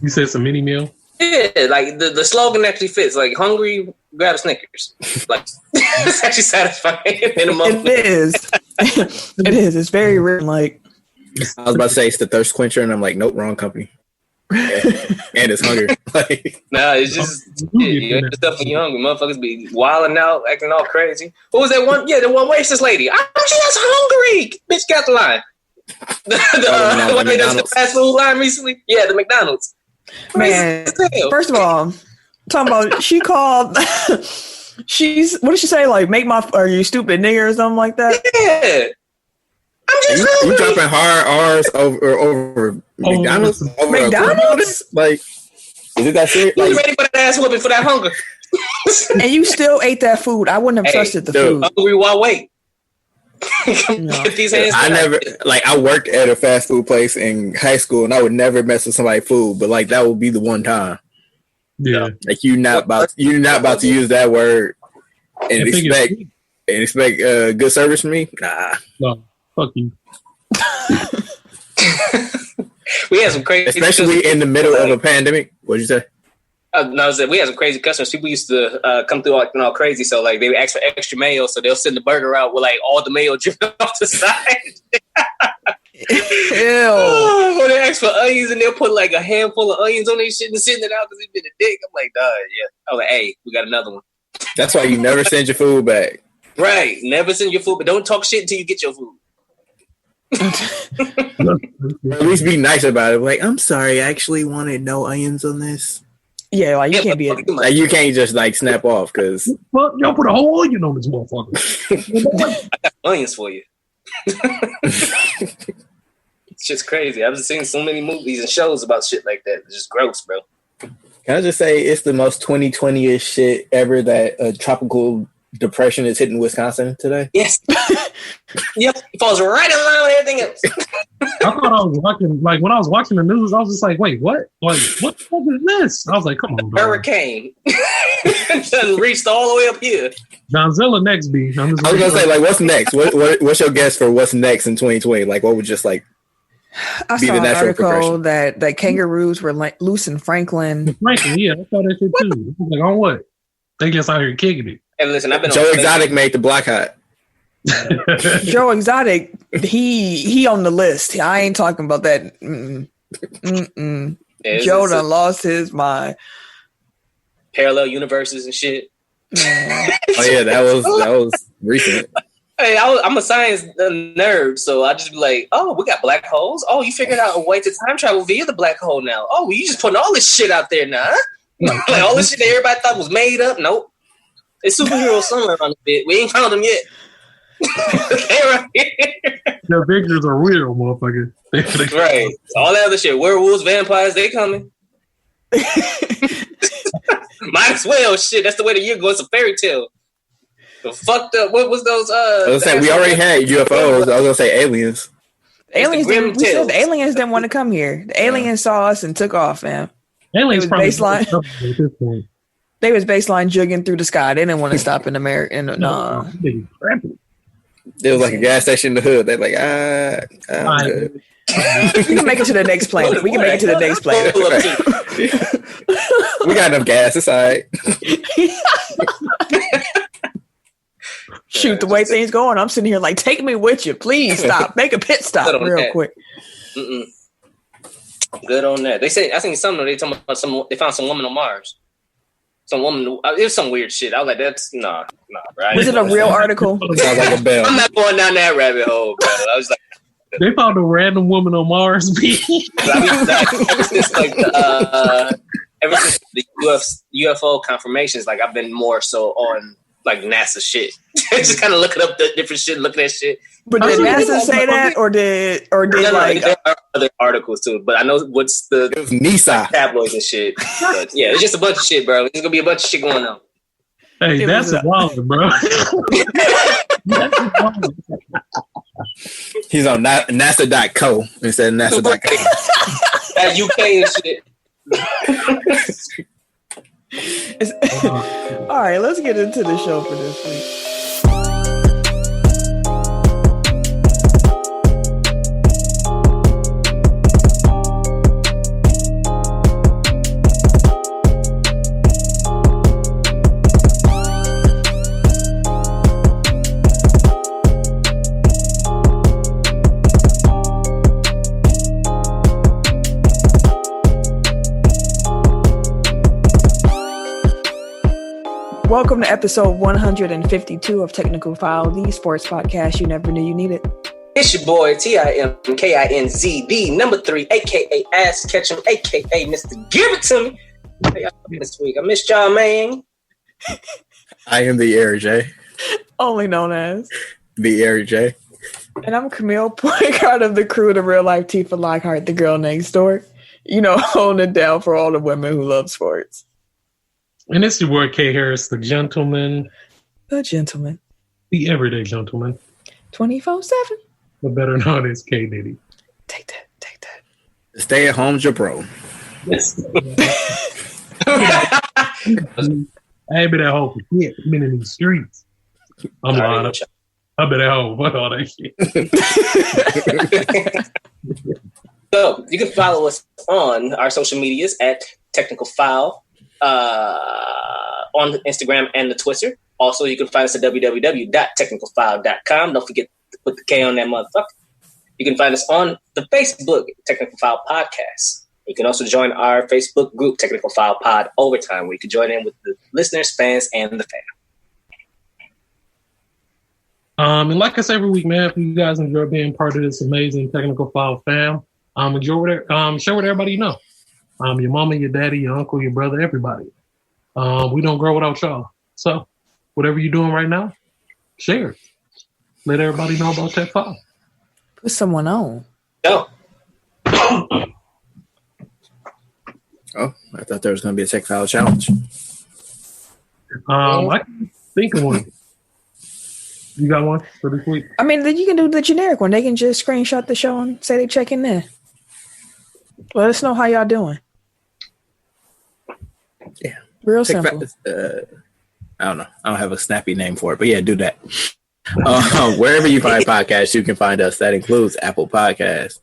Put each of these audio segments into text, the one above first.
You said some mini meal? Yeah, like the slogan actually fits. Like, hungry, grab a Snickers. Like, it's actually satisfying in a moment. It is. It is. It's very written. Like, I was about to say it's the thirst quencher, and I'm like, nope, wrong company. And it's hunger. Like, nah, it's just it's stuff when you're hungry. Motherfuckers be wilding out, acting all crazy. What was that one? Yeah, the one waitress lady. Oh, she was hungry. Bitch, got the line. The fast food line recently. Yeah, the McDonald's. Man, first of all, talking about she called. What did she say? Like, are you stupid nigger or something like that? Yeah. I'm just you dropping hard R's over McDonald's? Over McDonald's? Like, is it that serious? You ready for that ass whooping for that hunger? And you still ate that food. I wouldn't have trusted the food. Hungry while wait. No. Get these hands. I worked at a fast food place in high school, and I would never mess with somebody's food, but like that would be the one time. Yeah, like you're not about to use that word and expect good service from me. Nah, no, fuck you. We had some crazy, especially in the middle of a pandemic. What'd you say? No, we had some crazy customers. People used to come through acting all crazy. So, like, they would ask for extra mayo. So, they'll send the burger out with, like, all the mayo dripping off the side. Ew. Or they ask for onions, and they'll put, like, a handful of onions on their shit and send it out because he's been a dick. I'm like, dog, yeah. I was like, hey, we got another one. That's why you never send your food back. Right. Never send your food, but don't talk shit until you get your food. At least be nice about it. Like, I'm sorry, I actually wanted no onions on this. Yeah, like you can't be like you can't just like snap off because y'all put a whole onion on this motherfucker. I got onions for you. It's just crazy. I've seen so many movies and shows about shit like that. It's just gross, bro. Can I just say it's the most 2020-ish shit ever that a tropical depression is hitting Wisconsin today? Yes. Yep. It falls right in line with everything else. I thought I was watching, like, when I was watching the news, I was just like, wait, what? Like, what the fuck is this? I was like, come on, bro. Hurricane. Done reached all the way up here. Godzilla next, B. I was going to say, like, what's next? What's your guess for what's next in 2020? Like, what would just, like, I saw an article that kangaroos were loose in Franklin. Franklin, yeah, I saw that shit too. Like, on what? They just out here kicking it. Hey, listen, I've been Joe Exotic made the Black Hot. Joe Exotic, he on the list. I ain't talking about that. Yeah, Joe done lost his mind. Parallel universes and shit. Oh yeah, that was recent. Hey, I'm a science nerd, so I just be like, oh, we got black holes. Oh, you figured out a way to time travel via the black hole now. Oh, you just putting all this shit out there now, huh? Like all this shit that everybody thought was made up. Nope. It's superhero somewhere on the bit. We ain't found them yet. Right here. The pictures are real, motherfucker. Right. All that other shit. Werewolves, vampires, they coming. Might as well. Shit, that's the way the year goes. It's a fairy tale. The fucked up. What was those? I was saying we already had UFOs. I was gonna say aliens. Aliens. We said the aliens didn't want to come here. The aliens saw us and took off, man. Aliens probably baseline. They was baseline jugging through the sky. They didn't want to stop in America. No. There was like a gas station in the hood. They're like, I'm good. We can make it to the next planet. We got enough gas. It's all right. Shoot, the way things going, I'm sitting here like, take me with you. Please stop. Make a pit stop real quick. Mm-mm. Good on that. They say, I think something, they talking about they found some woman on Mars. Some woman, it was some weird shit. I was like, that's, nah, right? Was it a real article? Sounds like a bell. I'm not going down that rabbit hole, bro. I was like, they found a random woman on Mars. Ever since the UFO confirmations, like I've been more so on like NASA shit. Just kind of looking up the different shit, looking at shit. But did NASA say that, or did like there are other articles too? But I know what's the NISA tabloids and shit. But yeah, it's just a bunch of shit, bro. There's gonna be a bunch of shit going on. Hey, that's a wild, bro. He's on NASA.co instead of NASA.com. That UK and shit. All right, let's get into the show for this week. Welcome to episode 152 of Technical File, the sports podcast you never knew you needed. It's your boy, TIMKINZD, number 3, a.k.a. Ass Ketchum, a.k.a. Mr. Give It To Me. Hey, this week, I missed y'all, man. I am the Eric J. Only known as The Eric J. And I'm Camille, point guard of the crew, the real life Tifa Lockhart, the girl next door. You know, holding it down for all the women who love sports. And it's your boy, K. Harris, the gentleman. The gentleman. The everyday gentleman. 24/7. But better known as K. Diddy. Take that. Stay at home, Jabro. Yes. I ain't been at home for shit. I've been in these streets. I'm lying. I've been at home. Fuck all that shit. So, you can follow us on our social medias at Technical File on Instagram and the Twitter. Also, you can find us at www.technicalfile.com. Don't forget to put the K on that motherfucker. You can find us on the Facebook Technical File Podcast. You can also join our Facebook group, Technical File Pod Overtime, where you can join in with the listeners, fans, and the fam. And like I say every week, man, if you guys enjoy being part of this amazing Technical File fam, share with everybody you know. Your mama, your daddy, your uncle, your brother, everybody. We don't grow without y'all. So whatever you're doing right now, share it. Let everybody know about Tech File. Put someone on. Go. Oh, I thought there was going to be a Tech File challenge. I can think of one. You got one for this week? I mean, then you can do the generic one. They can just screenshot the show and say they check in there. Let us know how y'all doing. Yeah. Real simple. I don't know. I don't have a snappy name for it, but yeah, do that. Wherever you find podcasts, you can find us. That includes Apple Podcasts,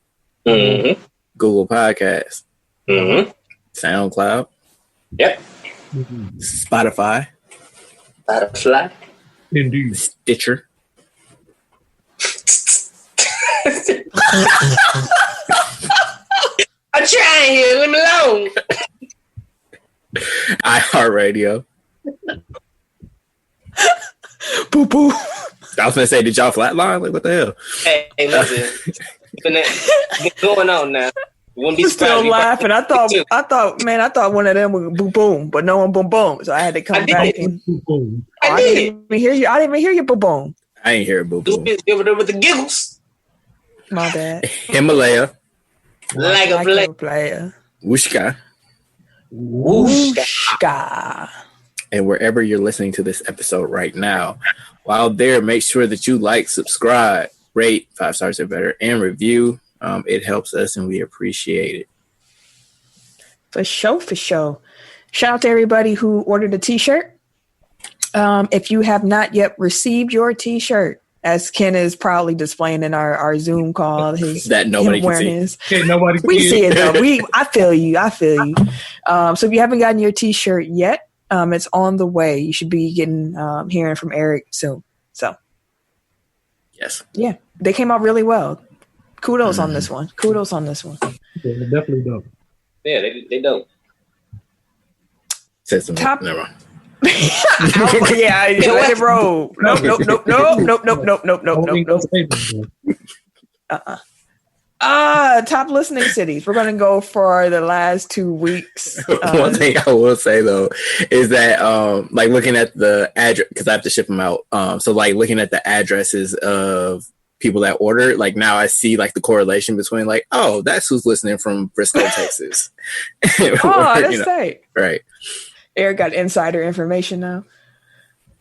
Google Podcasts, SoundCloud, yep, Spotify, Indeed. Stitcher. I'm trying here. Leave me alone. iHeartRadio. Boo boo. I was gonna say, did y'all flatline? Like, what the hell? Hey, listen. What's going on now? I'm still laughing. I thought one of them was boom boom, but no one boom boom. So I had to come back and I didn't even hear you. I didn't even hear you boom boom. I ain't hear boom boom. Give it with the giggles. My bad. Himalaya. Like a player. Wooshka. And wherever you're listening to this episode right now, while there, make sure that you like, subscribe, rate 5 stars or better, and review. It helps us and we appreciate it. For sure. Shout out to everybody who ordered a t-shirt. If you have not yet received your t-shirt, as Ken is proudly displaying in our Zoom call, that nobody can see. Nobody we see it though. I feel you. So if you haven't gotten your t-shirt yet, it's on the way. You should be hearing from Eric soon. So yes, yeah, they came out really well. Kudos on this one. Yeah, definitely dope. Yeah, they don't. Said some top. Never mind. Yeah, let it roll. Nope. Top listening cities. We're gonna go for the last 2 weeks. One thing I will say though is that like looking at the address, because I have to ship them out. So like looking at the addresses of people that order, like now I see like the correlation between like, oh, that's who's listening from Briscoe, Texas. That's tight. Right. Eric got insider information now.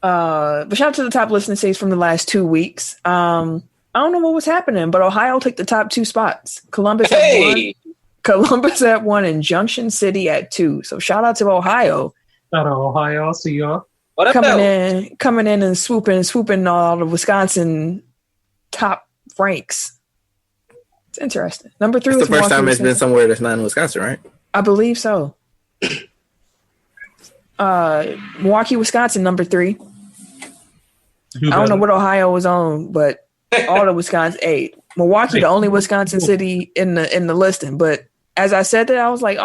But shout out to the top listening cities from the last 2 weeks. I don't know what was happening, but Ohio took the top 2 spots. Columbus at 1 and Junction City at 2. So shout out to Ohio. Shout out Ohio. I'll see y'all. What coming in and swooping all the Wisconsin top ranks. It's interesting. Number 3 it's was the first Milwaukee, time it's been somewhere that's not in Wisconsin, right? I believe so. Milwaukee, Wisconsin, number 3. I don't know what Ohio was on, but all the Wisconsin 8. Milwaukee, the only Wisconsin city in the listing. But as I said that, I was like,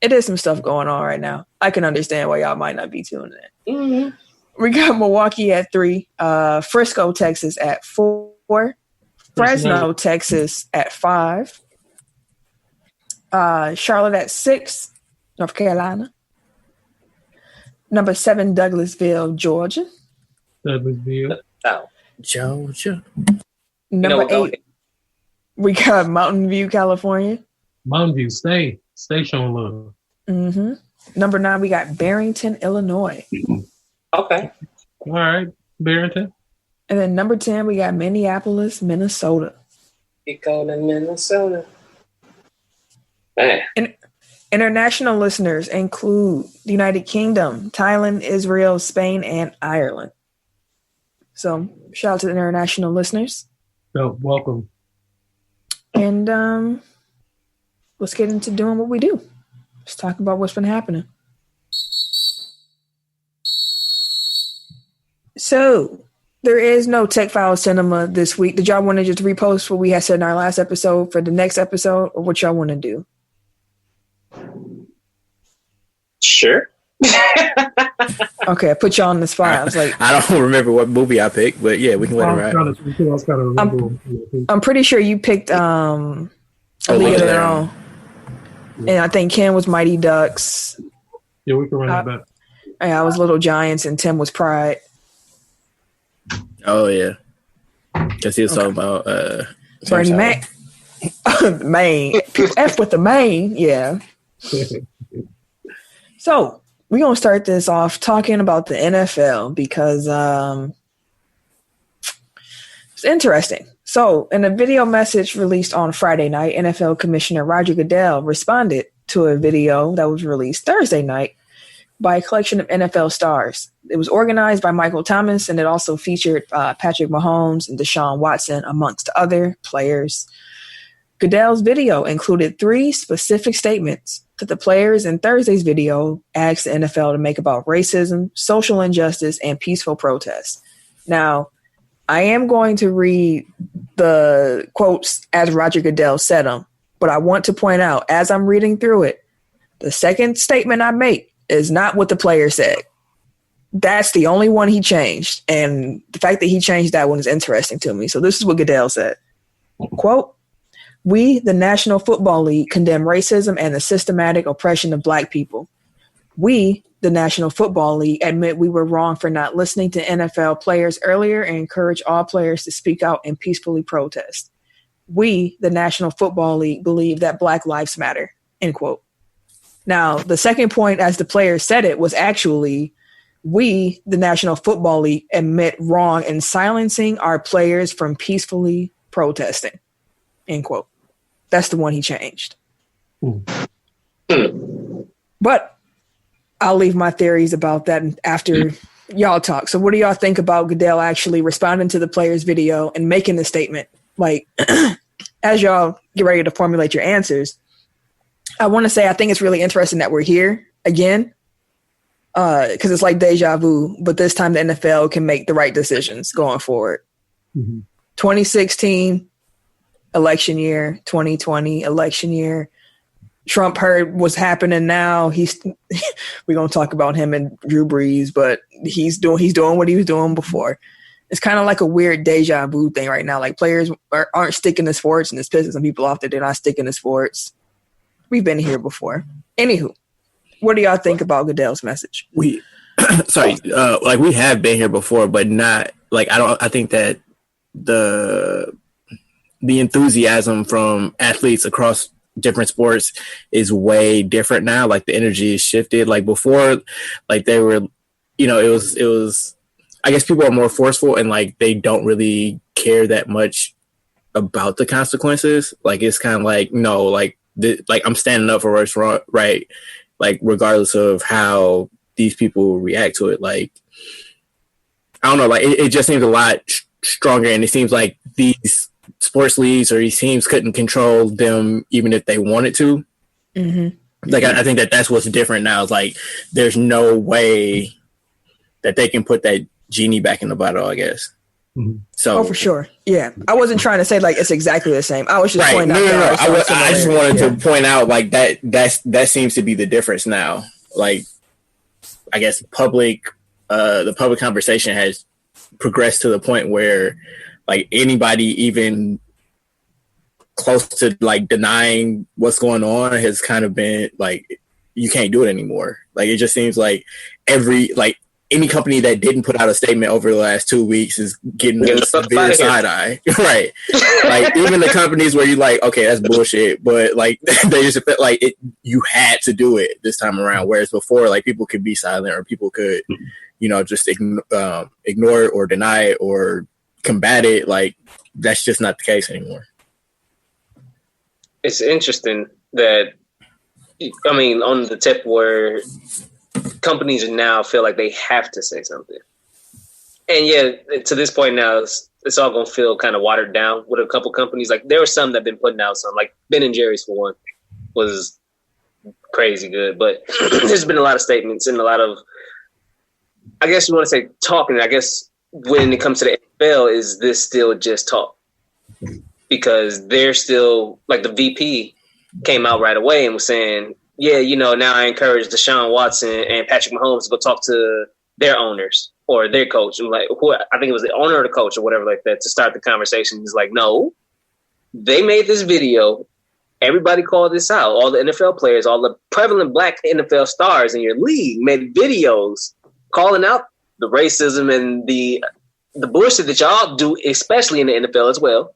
it is some stuff going on right now. I can understand why y'all might not be tuning in. We got Milwaukee at 3, Frisco, Texas at 4, Fresno, Texas at 5, Charlotte at 6, North Carolina. Number 7, Douglasville, Georgia. Douglasville. Oh. Georgia. Number 8, we got Mountain View, California. Mountain View, stay showing love. Mm-hmm. Number 9, we got Barrington, Illinois. Okay. All right, Barrington. And then number 10, we got Minneapolis, Minnesota. You go to Minnesota. Man. International listeners include the United Kingdom, Thailand, Israel, Spain, and Ireland. So shout out to the international listeners. So welcome. And let's get into doing what we do. Let's talk about what's been happening. So there is no Tech File Cinema this week. Did y'all want to just repost what we had said in our last episode for the next episode, or what y'all want to do? Sure. Okay, I put y'all on the spot. I was like, I don't remember what movie I picked, but yeah, we can let it ride. I'm pretty sure you picked A League of Their Own. And I think Ken was Mighty Ducks. Yeah, we can run that back. Yeah, I was Little Giants and Tim was Pride. Oh yeah, because he was talking about Bernie Mac. Maine. People F with the Maine. Yeah. So we're going to start this off talking about the NFL because it's interesting. So in a video message released on Friday night, NFL Commissioner Roger Goodell responded to a video that was released Thursday night by a collection of NFL stars. It was organized by Michael Thomas, and it also featured Patrick Mahomes and Deshaun Watson, amongst other players. Goodell's video included 3 specific statements that the players in Thursday's video asked the NFL to make about racism, social injustice, and peaceful protests. Now, I am going to read the quotes as Roger Goodell said them, but I want to point out, as I'm reading through it, the second statement I make is not what the player said. That's the only one he changed, and the fact that he changed that one is interesting to me. So this is what Goodell said. Quote, "We, the National Football League, condemn racism and the systematic oppression of Black people. We, the National Football League, admit we were wrong for not listening to NFL players earlier and encourage all players to speak out and peacefully protest. We, the National Football League, believe that Black lives matter." End quote. Now, the second point, as the player said it, was actually, "We, the National Football League, admit wrong in silencing our players from peacefully protesting." End quote. That's the one he changed. But I'll leave my theories about that after y'all talk. So what do y'all think about Goodell actually responding to the player's video and making the statement? Like, as y'all get ready to formulate your answers, I want to say I think it's really interesting that we're here again, because it's like deja vu, but this time the NFL can make the right decisions going forward. 2016 election year, 2020 election year. Trump heard what's happening now. We're gonna talk about him and Drew Brees, but he's doing what he was doing before. It's kind of like a weird deja vu thing right now. Like, players aren't sticking to sports, and it's pissing some people off that they're not sticking to sports. We've been here before. Anywho, what do y'all think about Goodell's message? We have been here before, but not like I think that the enthusiasm from athletes across different sports is way different now. Like, the energy is shifted. Like, before, like, they were, it was I guess people are more forceful, and like they don't really care that much about the consequences. Like, it's kind of like, no, like I'm standing up for what's wrong, right? Like, regardless of how these people react to it. Like, I don't know, like it just seems a lot stronger, and it seems like these sports leagues or these teams couldn't control them even if they wanted to. Like, I think that's what's different now. Is like, there's no way that they can put that genie back in the bottle, I guess. So, for sure. Yeah. I wasn't trying to say like it's exactly the same. I was just pointing out. No. I just wanted to point out like that seems to be the difference now. Like, I guess public the public conversation has progressed to the point where like anybody even close to like denying what's going on has kind of been like, you can't do it anymore. Like, it just seems like any company that didn't put out a statement over the last 2 weeks is getting a severe side eye. Right. Like, even the companies where you're like, okay, that's bullshit, but like they just felt like you had to do it this time around. Whereas before, like, people could be silent, or people could, just ignore it or deny it or combat it. Like, that's just not the case anymore. It's interesting that, I mean, on the tip where companies now feel like they have to say something. And yeah, to this point now, it's all going to feel kind of watered down with a couple companies. Like, there were some that have been putting out some, like Ben & Jerry's for one, was crazy good. But there's been a lot of statements and a lot of, I guess you want to say talking. I guess when it comes to the NFL, is this still just talk? Because they're still, like, the VP came out right away and was saying, yeah, now I encourage Deshaun Watson and Patrick Mahomes to go talk to their owners or their coach. I'm like, I think it was the owner or the coach or whatever like that, to start the conversation. He's like, no, they made this video. Everybody called this out. All the NFL players, all the prevalent black NFL stars in your league made videos calling out the racism and the bullshit that y'all do, especially in the NFL as well.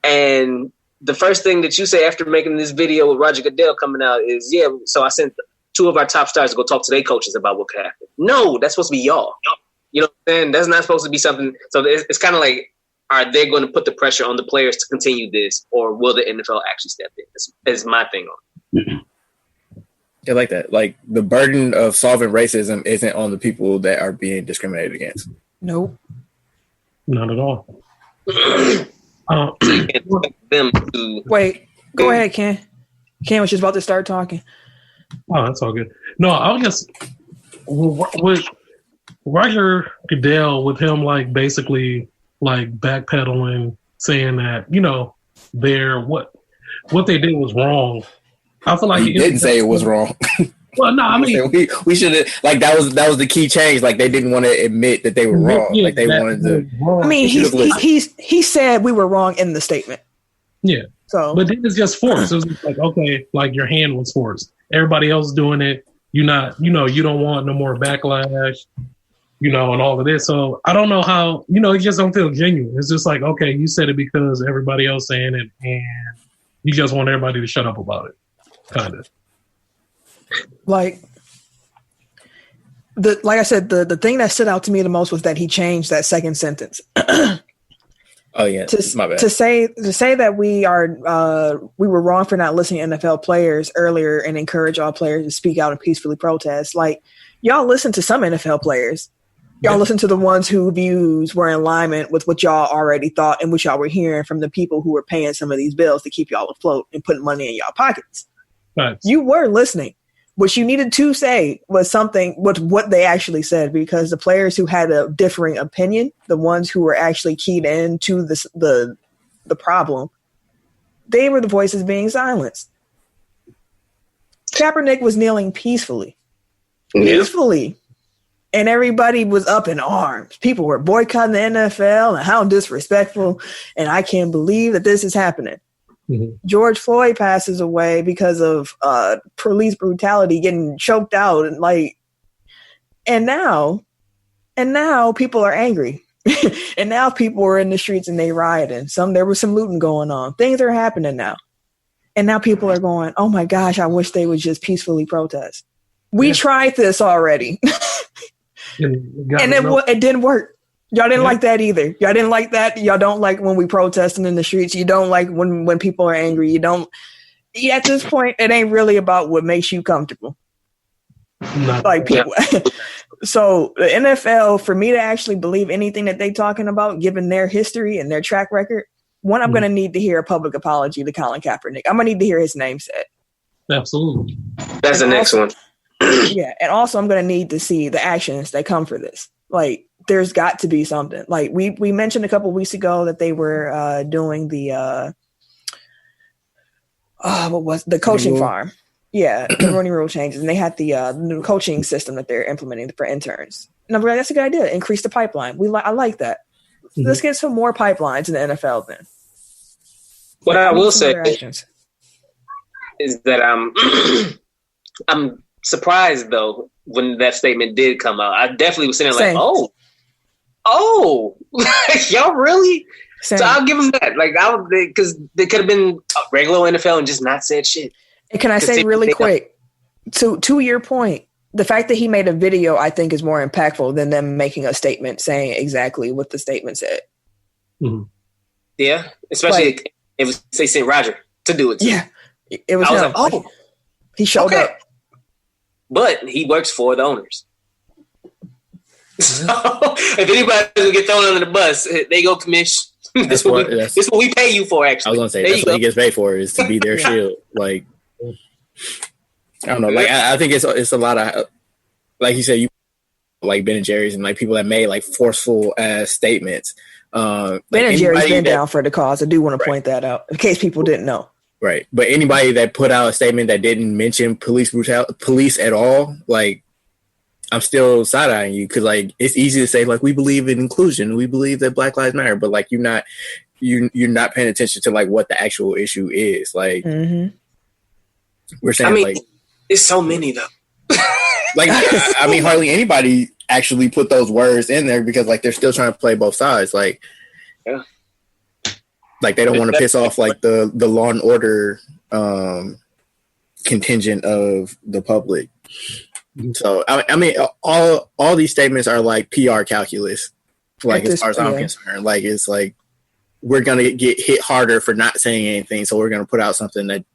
And the first thing that you say after making this video with Roger Goodell coming out is, yeah, so I sent 2 of our top stars to go talk to their coaches about what could happen. No, that's supposed to be y'all. You know what I'm saying? That's not supposed to be something. So it's kind of like, are they going to put the pressure on the players to continue this, or will the NFL actually step in? Is my thing on it. I like that. Like, the burden of solving racism isn't on the people that are being discriminated against. Nope. Not at all. Them to Wait, go ahead, Ken. Ken was just about to start talking. Oh, that's all good. No, I was just with Roger Goodell, with him like basically like backpedaling, saying that they're what they did was wrong. I feel like he didn't say it was wrong. Well, no, I mean we should have, like, that was the key change. Like, they didn't want to admit that they were wrong. Yeah, like, they wanted to. I mean, he said we were wrong in the statement. Yeah. So, but then it's just forced. It was just like, okay, like, your hand was forced. Everybody else is doing it. You're not, you don't want no more backlash, and all of this. So I don't know how, it just don't feel genuine. It's just like, okay, you said it because everybody else saying it, and you just want everybody to shut up about it, kind of. Like I said, the thing that stood out to me the most was that he changed that second sentence. Oh yeah, my bad. To say that we were wrong for not listening to NFL players earlier and encourage all players to speak out and peacefully protest. Like, y'all listen to some NFL players. Y'all listen to the ones whose views were in alignment with what y'all already thought and what y'all were hearing from the people who were paying some of these bills to keep y'all afloat and putting money in y'all pockets. Right. You were listening. What you needed to say was something with what they actually said, because the players who had a differing opinion, the ones who were actually keyed into the problem, they were the voices being silenced. Kaepernick was kneeling peacefully. And everybody was up in arms. People were boycotting the NFL and how disrespectful. And I can't believe that this is happening. Mm-hmm. George Floyd passes away because of police brutality, getting choked out, and now people are angry, and now people are in the streets and they rioting. There was some looting going on. Things are happening now, and now people are going, "Oh my gosh, I wish they would just peacefully protest." We tried this already, and it didn't work. Y'all didn't like that either. Y'all didn't like that. Y'all don't like when we protesting in the streets. You don't like when people are angry. You don't. At this point, it ain't really about what makes you comfortable. Like people. So the NFL, for me to actually believe anything that they talking about, given their history and their track record, one, I'm going to need to hear a public apology to Colin Kaepernick. I'm going to need to hear his name said. Absolutely. That's the next one. Yeah, and also I'm going to need to see the actions that come for this. Like, there's got to be something. Like we mentioned a couple of weeks ago that they were doing the what was the coaching farm. Yeah, the Rooney Rule changes, and they had the new coaching system that they're implementing for interns. And I'm like, that's a good idea. Increase the pipeline. I like that. Mm-hmm. Let's get some more pipelines in the NFL then. What I will say is that I'm surprised though when that statement did come out. I definitely was sitting there like, oh, y'all really? Same. So I'll give them that. Like, because they could have been a regular NFL and just not said shit. And can I say really quick, to your point, the fact that he made a video, I think, is more impactful than them making a statement saying exactly what the statement said. Mm-hmm. Yeah, especially if they sent Roger to do it too. Yeah, it was. I was like, he showed up. But he works for the owners. So if anybody will get thrown under the bus, they go commish. This is what we pay you for, actually. I was going to say, that's what he gets paid for, is to be their shield. Like, I don't know. Like, I think it's a lot of, like you said, you like Ben and Jerry's and like people that made like forceful statements. Ben and Jerry's been down for the cause. I do want to point that out in case people didn't know. Right. But anybody that put out a statement that didn't mention police at all, like, I'm still side-eyeing you because, like, it's easy to say, like, we believe in inclusion. We believe that Black Lives Matter. But, like, you're not paying attention to, like, what the actual issue is. Like, we're saying, like... It's so many, though. Like, I mean, hardly anybody actually put those words in there because, like, they're still trying to play both sides. Like, yeah. Like, they don't want to piss off, like, the law and order contingent of the public. So I mean, all these statements are like PR calculus. Like, as far as I'm concerned, like, it's like we're gonna get hit harder for not saying anything, so we're gonna put out something that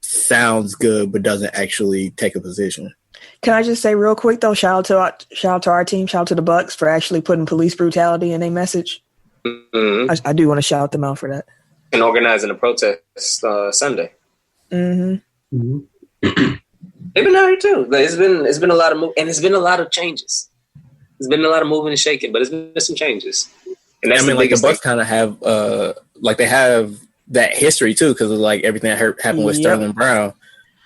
sounds good but doesn't actually take a position. Can I just say real quick though, shout out to our team, shout out to the Bucks for actually putting police brutality in their message. Mm-hmm. I do want to shout them out for that. And organizing a protest Sunday. Mm-hmm. Mm-hmm. They've been out here too. It's been a lot of and it's been a lot of changes. There's been a lot of moving and shaking, but it's been some changes. And that's like the Bucks kind of have like they have that history too because of like everything that happened with Sterling Brown.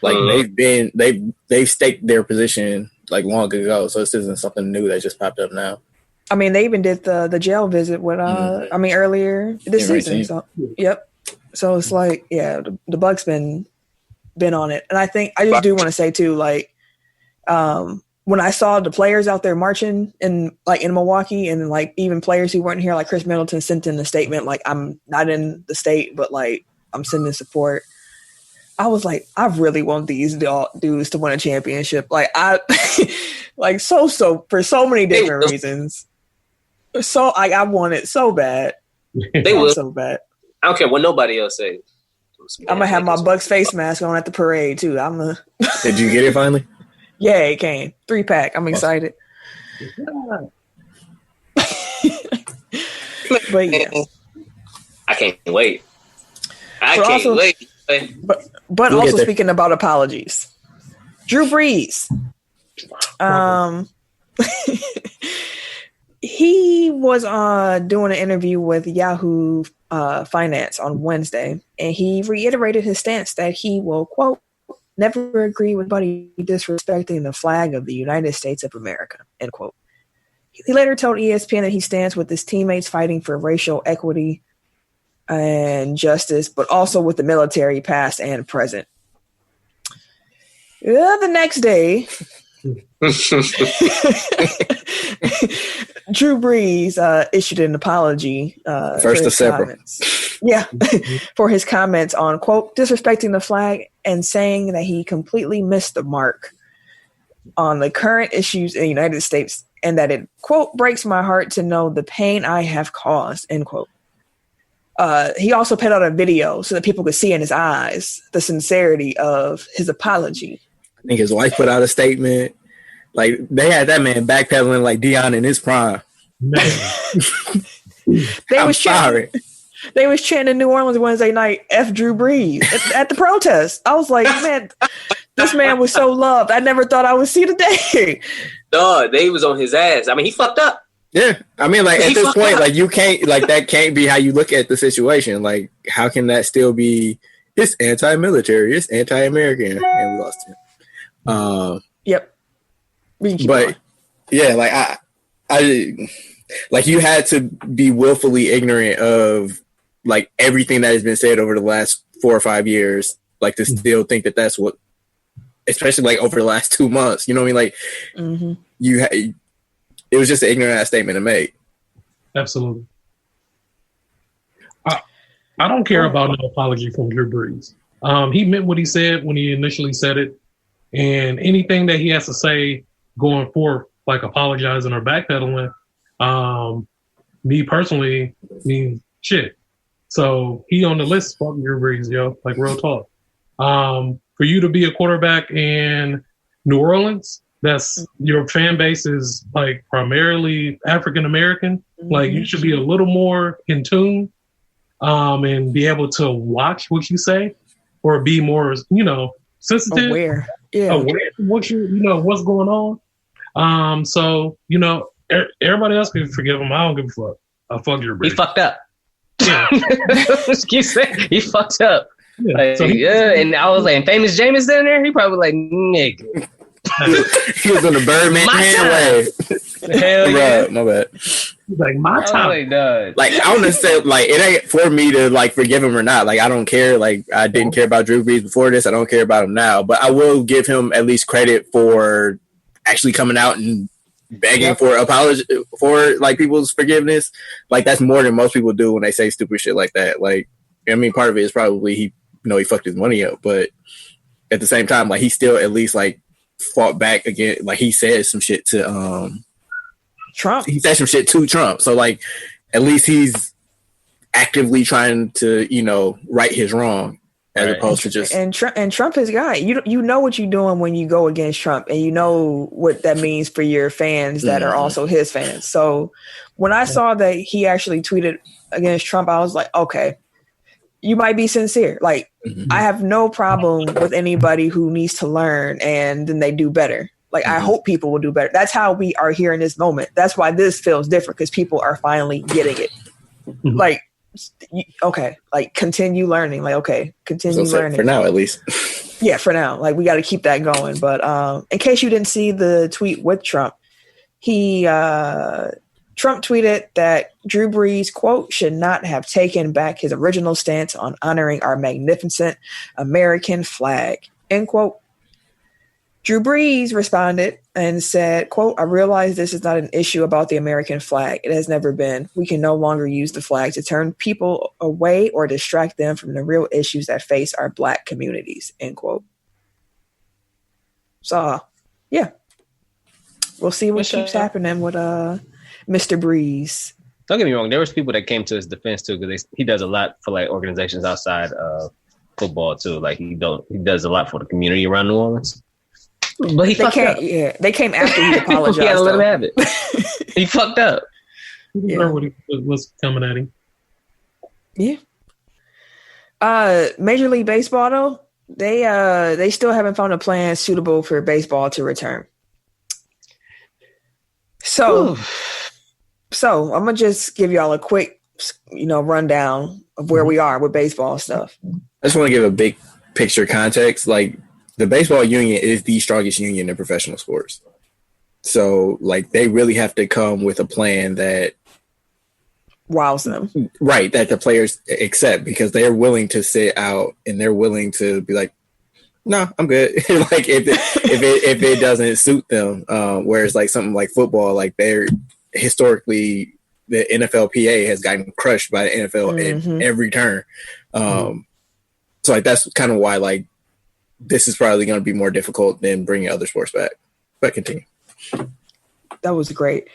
Like they've staked their position like long ago, so this isn't something new that just popped up now. I mean, they even did the jail visit with earlier this season. So, yep. So it's like, yeah, the Bucks been on it. And I think I just do want to say too, like, when I saw the players out there marching in Milwaukee and like even players who weren't here, like Chris Middleton sent in a statement, like, I'm not in the state, but like I'm sending support. I was like, I really want these dudes to win a championship. Like like so for so many different reasons. So I want it so bad. They will so bad. I don't care what nobody else says. I'm gonna have my Bucks face mask on at the parade too. Did you get it finally? Yeah, it came 3-pack. I'm excited. But yeah, I can't wait. I can't wait. But also speaking about apologies, Drew Brees. He was doing an interview with Yahoo Finance on Wednesday, and he reiterated his stance that he will, quote, never agree with anybody disrespecting the flag of the United States of America, end quote. He later told ESPN that he stands with his teammates fighting for racial equity and justice, but also with the military past and present. The next day, Drew Brees issued an apology. First of several. Yeah, for his comments on, quote, disrespecting the flag and saying that he completely missed the mark on the current issues in the United States and that it, quote, breaks my heart to know the pain I have caused, end quote. He also put out a video so that people could see in his eyes the sincerity of his apology. I think his wife put out a statement. Like, they had that man backpedaling like Deion in his prime. They was chanting in New Orleans Wednesday night, F Drew Brees at the protest. I was like, man, this man was so loved. I never thought I would see the day. No, they was on his ass. I mean, he fucked up. Yeah. I mean, like, at this point, like, you can't, like, that can't be how you look at the situation. Like, how can that still be it's anti-military, it's anti-American, and we lost him. Yep. But yeah, like I like you had to be willfully ignorant of like everything that has been said over the last 4 or 5 years, like to still think that that's what, especially like over the last 2 months, you know what I mean? Like it was just an ignorant statement to make. Absolutely. I don't care about no apology from Drew Brees. He meant what he said when he initially said it, and anything that he has to say going forth, like apologizing or backpedaling, me personally means shit. So he on the list, fuck Drew Brees, yo. Like real talk. For you to be a quarterback in New Orleans, that's your fan base is like primarily African American. Like you should be a little more in tune, and be able to watch what you say, or be more, sensitive, aware of what what's going on. So everybody else can forgive him. I don't give a fuck. I fuck your Brees. He fucked up. Yeah. Keep saying he fucked up. Yeah. Like, So and I was like, famous James in there. He probably like, nigga. He was on the Birdman way. Hell yeah. My bad. Like my time. Like I don't understand. Like it ain't for me to like forgive him or not. Like I don't care. Like I didn't care about Drew Brees before this. I don't care about him now. But I will give him at least credit for actually coming out and begging for apology for like people's forgiveness. Like that's more than most people do when they say stupid shit like that. Like I mean, part of it is probably he fucked his money up, but at the same time, like he still at least like fought back again. Like he said some shit to Trump. He said some shit to Trump. So like at least he's actively trying to right his wrong as opposed to just and Trump is guy. You know what you're doing when you go against Trump, and you know what that means for your fans that are also his fans. So when I saw that he actually tweeted against Trump, I was like, okay, you might be sincere. Like I have no problem with anybody who needs to learn and then they do better. Like I hope people will do better. That's how we are here in this moment. That's why this feels different, because people are finally getting it. Like, okay, like continue learning. Like, okay, continue learning. For now, at least. Yeah, for now. Like we got to keep that going. But in case you didn't see the tweet with Trump, Trump tweeted that Drew Brees, quote, should not have taken back his original stance on honoring our magnificent American flag, end quote. Drew Brees responded and said, quote, I realize this is not an issue about the American flag. It has never been. We can no longer use the flag to turn people away or distract them from the real issues that face our Black communities, end quote. So, yeah. We'll see what keeps happening with Mr. Brees. Don't get me wrong. There was people that came to his defense too, because he does a lot for like organizations outside of football too. Like he does a lot for the community around New Orleans. But he fucked up. Yeah, they came after he apologized. He had to let him have it. He fucked up. He heard what was coming at him. Yeah. Major League Baseball though, they still haven't found a plan suitable for baseball to return. So I'm gonna just give y'all a quick, rundown of where we are with baseball stuff. I just want to give a big picture context. Like the baseball union is the strongest union in professional sports. So like they really have to come with a plan that wows them. Right. That the players accept, because they're willing to sit out and they're willing to be like, no, I'm good. Like if it doesn't suit them, whereas like something like football, like they're historically the NFLPA has gotten crushed by the NFL at every turn. So like that's kind of why like this is probably going to be more difficult than bringing other sports back. But continue. That was great.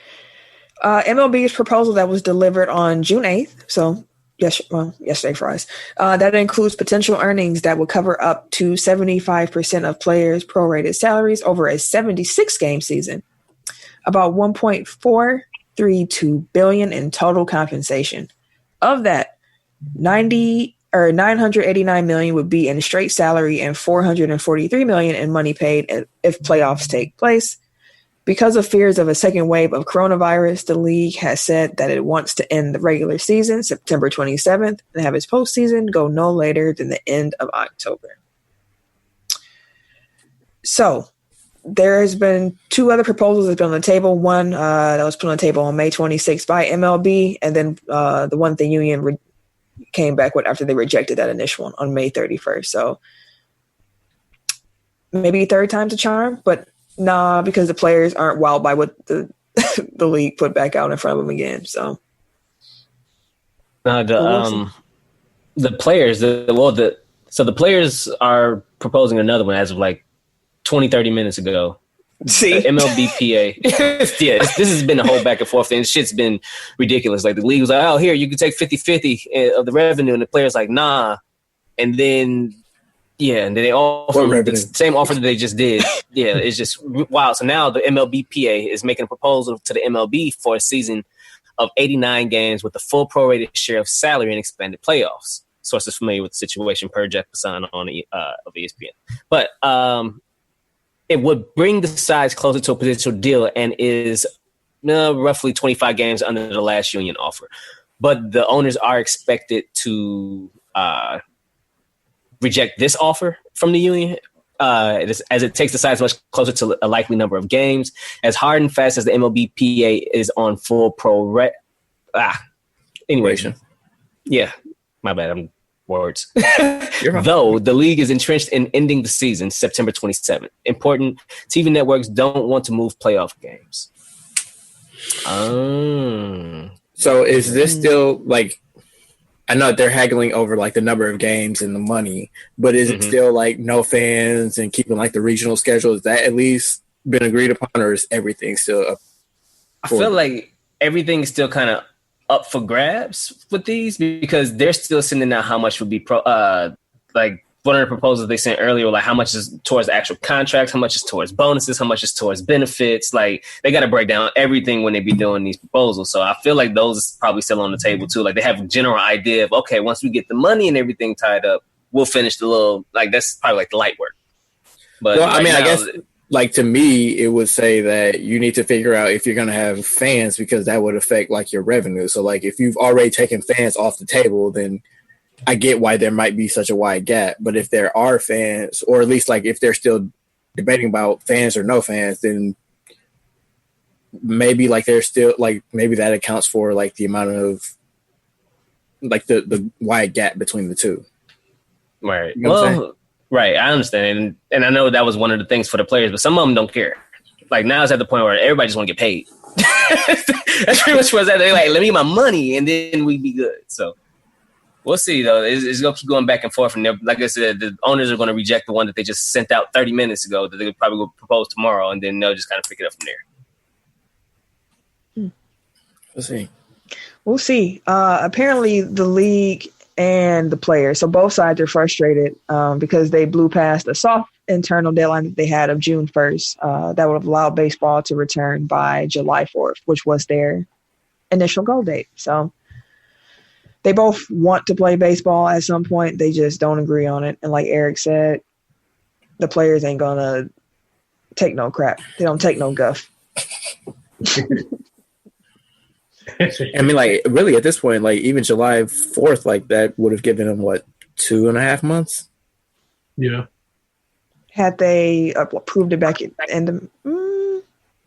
MLB's proposal that was delivered on June 8th. So yesterday for us. That includes potential earnings that will cover up to 75% of players' prorated salaries over a 76-game season. About $1.432 billion in total compensation. Of that, $989 million would be in straight salary and $443 million in money paid if playoffs take place. Because of fears of a second wave of coronavirus, the league has said that it wants to end the regular season September 27th and have its postseason go no later than the end of October. So there has been two other proposals that's been on the table. One that was put on the table on May 26th by MLB, and then the one the union came back with after they rejected that initial one on May 31st. So maybe third time's a charm, but nah, because the players aren't wowed by what the the league put back out in front of them again. So the players, so the players are proposing another one as of like 20, 30 minutes ago. See, MLBPA. Yeah, this has been a whole back and forth thing. Shit's been ridiculous. Like the league was like, oh, here, you can take 50-50 of the revenue. And the player's like, nah. And then they offer the same offer that they just did. Yeah, it's just wild. So now the MLBPA is making a proposal to the MLB for a season of 89 games with a full prorated share of salary and expanded playoffs. Sources familiar with the situation per Jeff Passan on of ESPN. But it would bring the sides closer to a potential deal and is roughly 25 games under the last union offer. But the owners are expected to reject this offer from the union as it takes the sides much closer to a likely number of games. As hard and fast as the MLBPA is on full pro anyway. Yeah, my bad. I'm words. Though the league is entrenched in ending the season September 27th. Important TV networks don't want to move playoff games. So is this still like, I know they're haggling over like the number of games and the money, but is it still like no fans and keeping like the regional schedule? Is that at least been agreed upon, or is everything still up? I feel like everything's still kind of up for grabs with these because they're still sending out how much would be like one of the proposals they sent earlier, like how much is towards the actual contracts, how much is towards bonuses, how much is towards benefits. Like they got to break down everything when they be doing these proposals. So I feel like those is probably still on the table too. Like they have a general idea of, okay, once we get the money and everything tied up, we'll finish the little, like that's probably like the light work. But well, I mean, I guess like to me, it would say that you need to figure out if you're going to have fans because that would affect like your revenue. So like if you've already taken fans off the table, then I get why there might be such a wide gap. But if there are fans, or at least like if they're still debating about fans or no fans, then maybe like there's still like maybe that accounts for like the amount of like the wide gap between the two. Right. You know right. I understand. And I know that was one of the things for the players, but some of them don't care. Like now it's at the point where everybody just want to get paid. That's pretty much what's that. They're like, let me get my money and then we be good. So we'll see, though. It's going to keep going back and forth. And like I said, the owners are going to reject the one that they just sent out 30 minutes ago that they probably will propose tomorrow, and then they'll just kind of pick it up from there. We'll see. Apparently, the league and the players, so both sides are frustrated because they blew past a soft internal deadline that they had of June 1st that would have allowed baseball to return by July 4th, which was their initial goal date. So they both want to play baseball at some point. They just don't agree on it. And like Eric said, the players ain't going to take no crap. They don't take no guff. I mean, like, really at this point, like, even July 4th, like, that would have given them, what, 2.5 months? Yeah. Had they approved it back at the end of...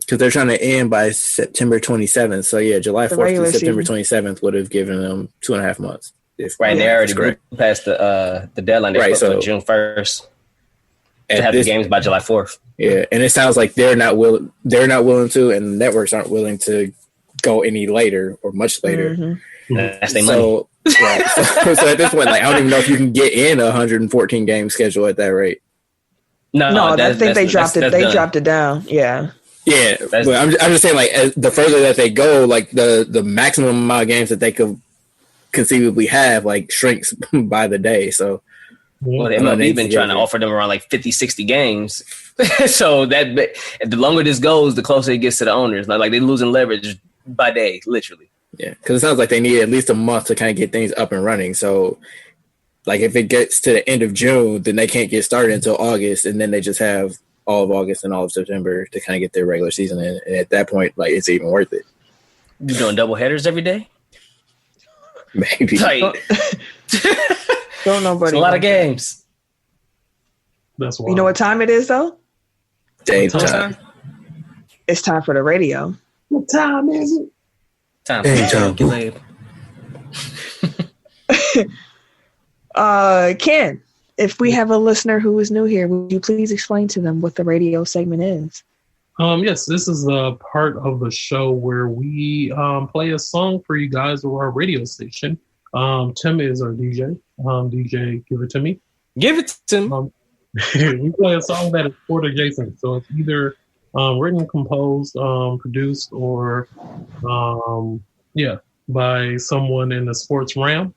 Because they're trying to end by September 27th. So, yeah, July 4th to September 27th would have given them 2.5 months. Right, they already grew past the deadline. They put for June 1st to have the games by July 4th. Yeah, and it sounds like they're not willing to, and the networks aren't willing to go any later or much later. Mm-hmm. That's their money. Right. So at this point, like, I don't even know if you can get in a 114 game schedule at that rate. No, I think they dropped it. They dropped it down. Yeah. Yeah, but I'm just saying, like, as the further that they go, like the maximum amount of games that they could conceivably have, like, shrinks by the day. So, well, the MLB been trying to offer them around like 50, 60 games. So that the longer this goes, the closer it gets to the owners. Like they're losing leverage by day, literally. Yeah, because it sounds like they need at least a month to kind of get things up and running. So, like, if it gets to the end of June, then they can't get started until August, and then they just have all of August and all of September to kind of get their regular season in. And at that point, like, it's even worth it. You doing double headers every day? Maybe. Tight. Don't nobody. It's a lot of games. That's why. You know what time it is though? Daytime. It's time for the radio. What time is it? Time Daytime. for you. Ken, if we have a listener who is new here, would you please explain to them what the radio segment is? Yes, this is a part of the show where we play a song for you guys or our radio station. Tim is our DJ. DJ, give it to me. Give it to him. We play a song that is sport adjacent. So it's either written, composed, produced, or by someone in the sports realm.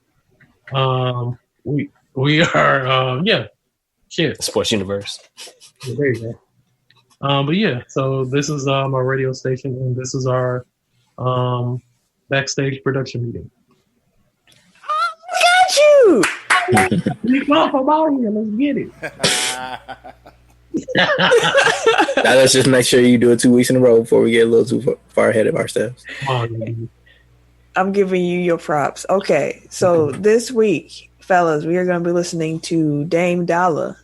We are Sports universe. There you go. So this is our radio station, and this is our backstage production meeting. Got you. We come from out here. Let's get it. Now let's just make sure you do it 2 weeks in a row before we get a little too far ahead of ourselves. I'm giving you your props. Okay, so this week, fellas, we are going to be listening to Dame D.O.L.L.A,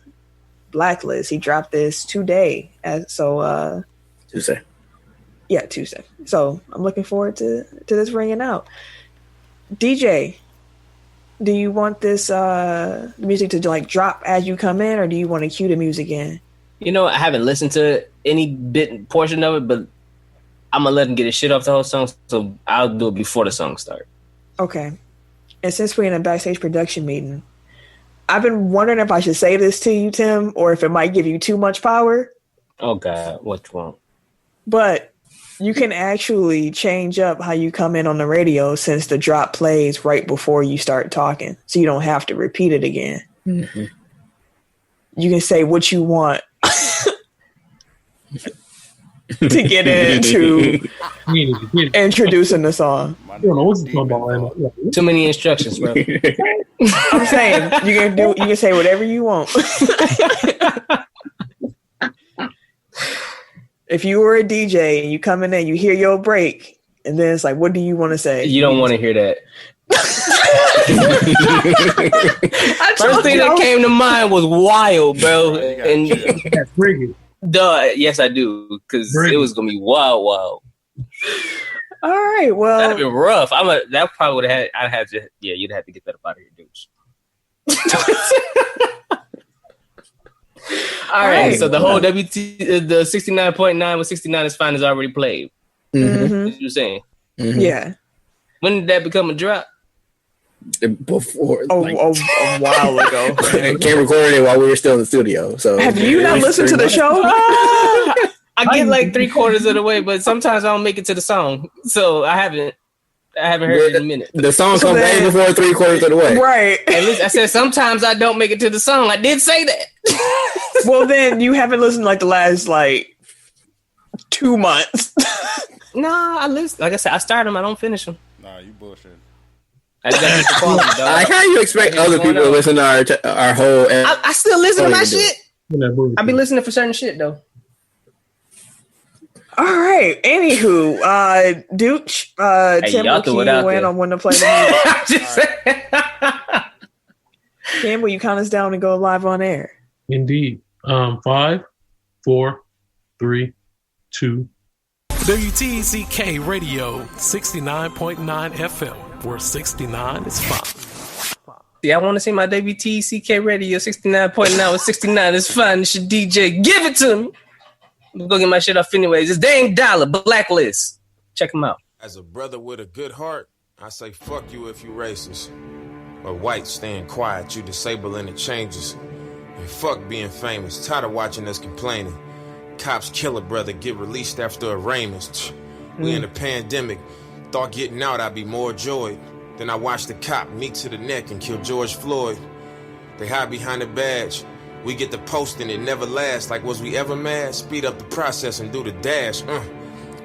Blacklist. He dropped this today. Tuesday. Yeah, Tuesday. So I'm looking forward to this ringing out. DJ, do you want this music to like drop as you come in, or do you want to cue the music in? You know, I haven't listened to any portion of it, but I'm gonna let him get his shit off the whole song, so I'll do it before the song starts. Okay. And since we're in a backstage production meeting, I've been wondering if I should say this to you, Tim, or if it might give you too much power. Oh God, what's wrong? But you can actually change up how you come in on the radio since the drop plays right before you start talking, so you don't have to repeat it again. Mm-hmm. You can say what you want to get into introducing the song. Too many instructions, bro. I'm saying you can say whatever you want. If you were a DJ and you come in and you hear your break, and then it's like, what do you want to say? You don't want to hear that. First thing that came to mind was wild, bro. And yes, I do, because it was gonna be wild. All right, well, that'd be rough. That probably would have had. You'd have to get that up out of your dudes. All right, so the whole the 69.9 with 69 is fine is already played. Mm-hmm. What you saying? Mm-hmm. Yeah. When did that become a drop? Before, a while ago. Can't record it while we were still in the studio. So have you not listened to the show? I get like 3/4 of the way, but sometimes I don't make it to the song, so I haven't heard it in a minute. The song comes way before 3/4 of the way, right? At least I said sometimes I don't make it to the song. I did say that. Well, then you haven't listened like the last 2 months. No, I listen. Like I said, I start them. I don't finish them. Nah, you bullshit. I like how you expect other people to listen to our whole. I still listen to my shit. I be listening for certain shit though. All right. Anywho, Dooch, Tim will key you in on when to play the music. Tim, will you count us down and go live on air? Indeed. 5, 4, 3, 2. WTECK Radio 69.9 FM, where 69 is fine. Yeah, I want to see my WTECK Radio 69.9 with 69 is fine. It's your DJ. Give it to me. I'm going to go get my shit off anyways. It's Dame D.O.L.L.A, Blacklist. Check him out. As a brother with a good heart, I say fuck you if you racist. Or white staying quiet, you disabling the changes. And fuck being famous, tired of watching us complaining. Cops kill a brother, get released after arraignments. We in a pandemic, thought getting out I'd be more joy. Then I watched the cop meet to the neck and kill George Floyd. They hide behind the badge. We get the post and it never lasts. Like, was we ever mad? Speed up the process and do the dash.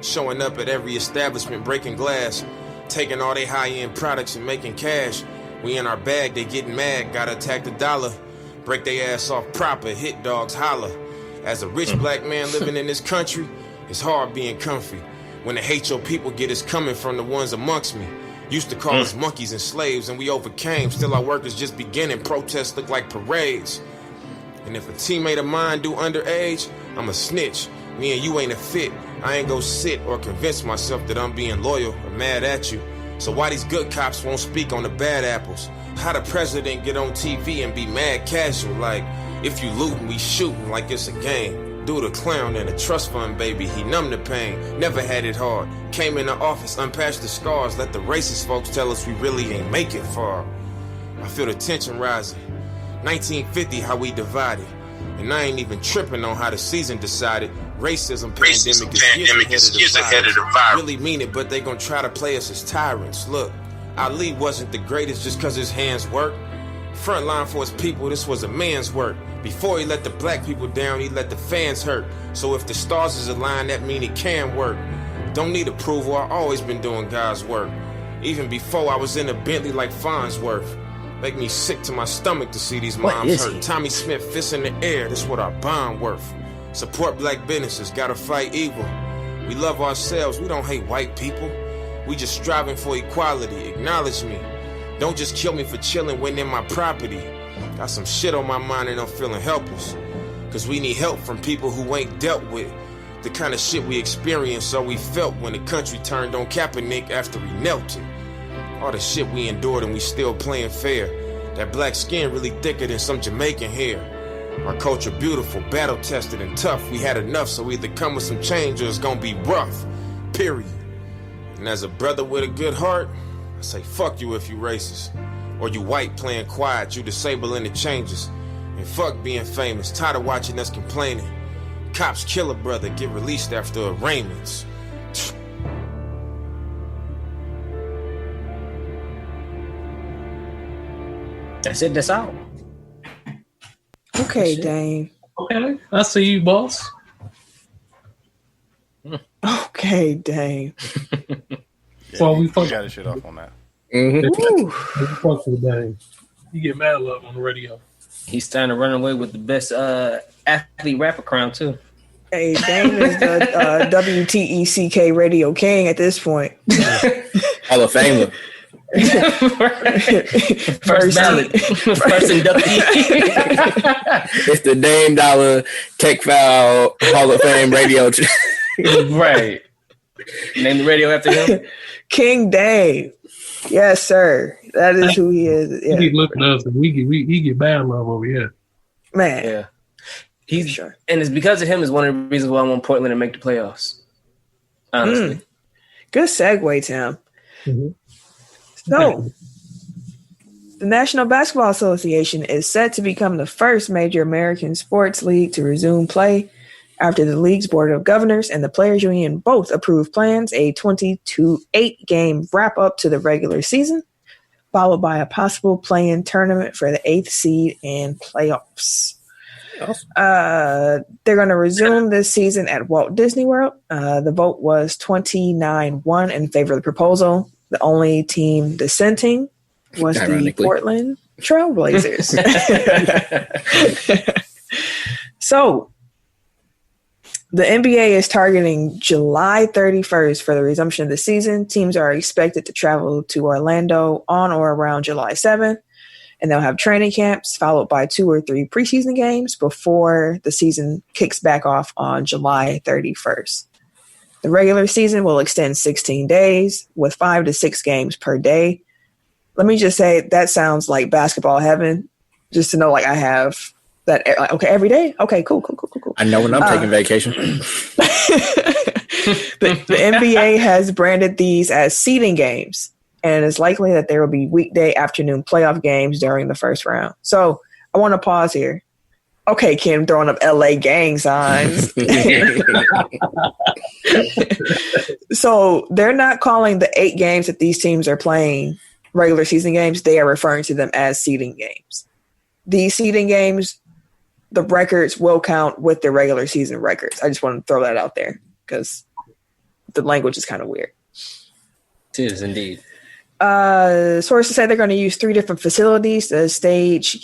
Showing up at every establishment, breaking glass. Taking all they high-end products and making cash. We in our bag, they getting mad. Gotta attack the dollar. Break their ass off proper, hit dogs holler. As a rich black man living in this country, it's hard being comfy. When the hate your people get is coming from the ones amongst me. Used to call us monkeys and slaves, and we overcame. Still our work is just beginning. Protests look like parades. And if a teammate of mine do underage, I'm a snitch. Me and you ain't a fit. I ain't go sit or convince myself that I'm being loyal or mad at you. So why these good cops won't speak on the bad apples? How the president get on TV and be mad casual? Like, if you lootin', we shootin' like it's a game. Dude a clown and a trust fund baby, he numbed the pain. Never had it hard. Came in the office, unpatched the scars. Let the racist folks tell us we really ain't make it far. I feel the tension rising. 1950, how we divided. And I ain't even tripping on how the season decided. Racism pandemic is years ahead of the virus. Really mean it, but they gon' try to play us as tyrants. Look, Ali wasn't the greatest just cause his hands worked. Frontline for his people, this was a man's work. Before he let the black people down, he let the fans hurt. So if the stars is aligned, that mean it can work. Don't need approval, I always been doing God's work. Even before I was in a Bentley like Farnsworth. Make me sick to my stomach to see these moms hurt. Tommy Smith, fists in the air, that's what our bond worth. Support black businesses, gotta fight evil. We love ourselves, we don't hate white people. We just striving for equality, acknowledge me. Don't just kill me for chilling when in my property. Got some shit on my mind and I'm feeling helpless. Cause we need help from people who ain't dealt with the kind of shit we experienced or we felt when the country turned on Kaepernick after he knelt it. All the shit we endured and we still playing fair. That black skin really thicker than some Jamaican hair. Our culture beautiful, battle tested and tough. We had enough, so either come with some change or it's gonna be rough. Period. And as a brother with a good heart, I say fuck you if you racist. Or you white playing quiet, you disabling the changes. And fuck being famous, tired of watching us complaining. Cops kill a brother, get released after arraignments. That's it, that's all. Okay, Dane. Okay, I see you, boss. Okay, Dane. Well, we got his shit off on that. Fuck with Dane. You get mad love on the radio. He's trying to run away with the best athlete rapper crown too. Hey, Dane is the WTECK radio king at this point. Hall of Famer. First ballot. First inductee. It's the Dame Dollar Tech Foul Hall of Fame radio. Right. Name the radio after him. King Dame. Yes, sir. That is who he is. Yeah. He looking at us and he get bad love over here. Man. Yeah. He's sure. And it's because of him is one of the reasons why I want Portland to make the playoffs. Honestly. Good segue, Tim. Mm-hmm. So, the National Basketball Association is set to become the first major American sports league to resume play after the league's Board of Governors and the Players Union both approved plans, a 8-game wrap-up to the regular season, followed by a possible play-in tournament for the 8th seed and playoffs. They're going to resume this season at Walt Disney World. The vote was 29-1 in favor of the proposal. The only team dissenting was the Portland Trailblazers. So, the NBA is targeting July 31st for the resumption of the season. Teams are expected to travel to Orlando on or around July 7th, and they'll have training camps followed by 2 or 3 preseason games before the season kicks back off on July 31st. The regular season will extend 16 days with 5 to 6 games per day. Let me just say that sounds like basketball heaven. Just to know, like, I have that. Okay, every day. Okay, cool. I know when I'm taking vacation. The NBA has branded these as seeding games, and it's likely that there will be weekday afternoon playoff games during the first round. So I want to pause here. Okay, Kim throwing up L.A. gang signs. So they're not calling the 8 games that these teams are playing regular season games. They are referring to them as seeding games. These seeding games, the records will count with the regular season records. I just want to throw that out there because the language is kind of weird. It is indeed. Sources say they're going to use 3 different facilities to stage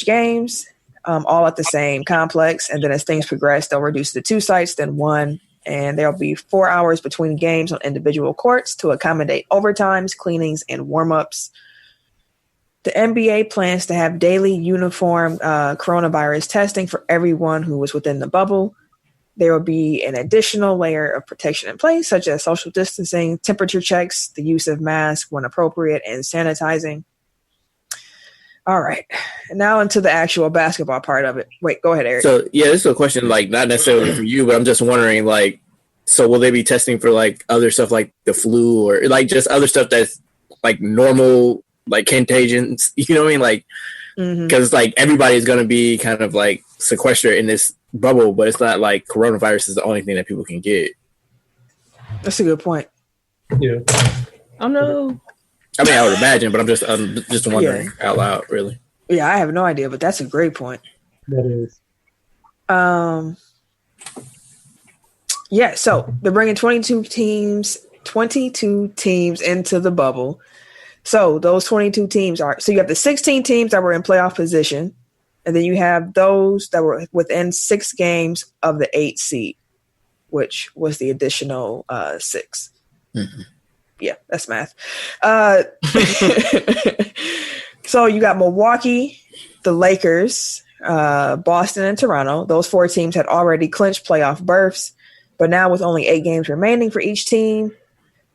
games. all at the same complex. And then as things progress, they'll reduce to 2 sites, then 1. And there'll be 4 hours between games on individual courts to accommodate overtimes, cleanings, and warm-ups. The NBA plans to have daily uniform coronavirus testing for everyone who was within the bubble. There will be an additional layer of protection in place, such as social distancing, temperature checks, the use of masks when appropriate, and sanitizing. All right. Now into the actual basketball part of it. Wait, go ahead, Eric. So, yeah, this is a question, like, not necessarily for you, but I'm just wondering, like, so will they be testing for, like, other stuff like the flu or, like, just other stuff that's, like, normal, like, contagions? You know what I mean? Like, because, like, everybody's going to be kind of, like, sequestered in this bubble, but it's not like coronavirus is the only thing that people can get. That's a good point. Yeah. Oh, no. I mean, I would imagine, but I'm just wondering out loud, really. Yeah, I have no idea, but that's a great point. That is. Yeah, so they're bringing 22 teams into the bubble. So those 22 teams so you have the 16 teams that were in playoff position, and then you have those that were within 6 games of the 8 seed, which was the additional 6. Mm-hmm. Yeah, that's math. So you got Milwaukee, the Lakers, Boston, and Toronto. Those 4 teams had already clinched playoff berths, but now with only 8 games remaining for each team,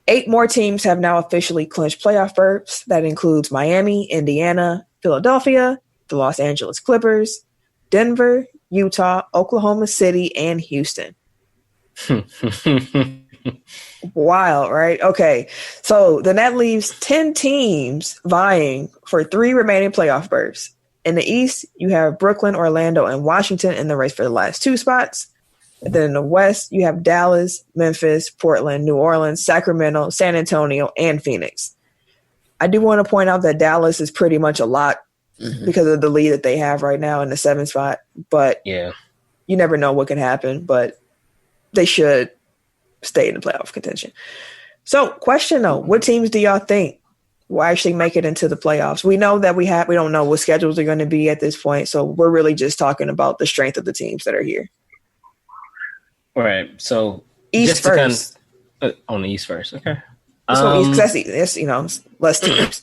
8 more teams have now officially clinched playoff berths. That includes Miami, Indiana, Philadelphia, the Los Angeles Clippers, Denver, Utah, Oklahoma City, and Houston. Wild, right? Okay. So then that leaves 10 teams vying for 3 remaining playoff berths. In the East, you have Brooklyn, Orlando, and Washington in the race for the last 2 spots. And then in the West, you have Dallas, Memphis, Portland, New Orleans, Sacramento, San Antonio, and Phoenix. I do want to point out that Dallas is pretty much a lot because of the lead that they have right now in the 7th spot. But yeah, you never know what can happen, but they should stay in the playoff contention. So, question though, what teams do y'all think will actually make it into the playoffs? We know that we don't know what schedules are going to be at this point, so we're really just talking about the strength of the teams that are here. All right, so East first. On the East first, okay. So East, that's less teams.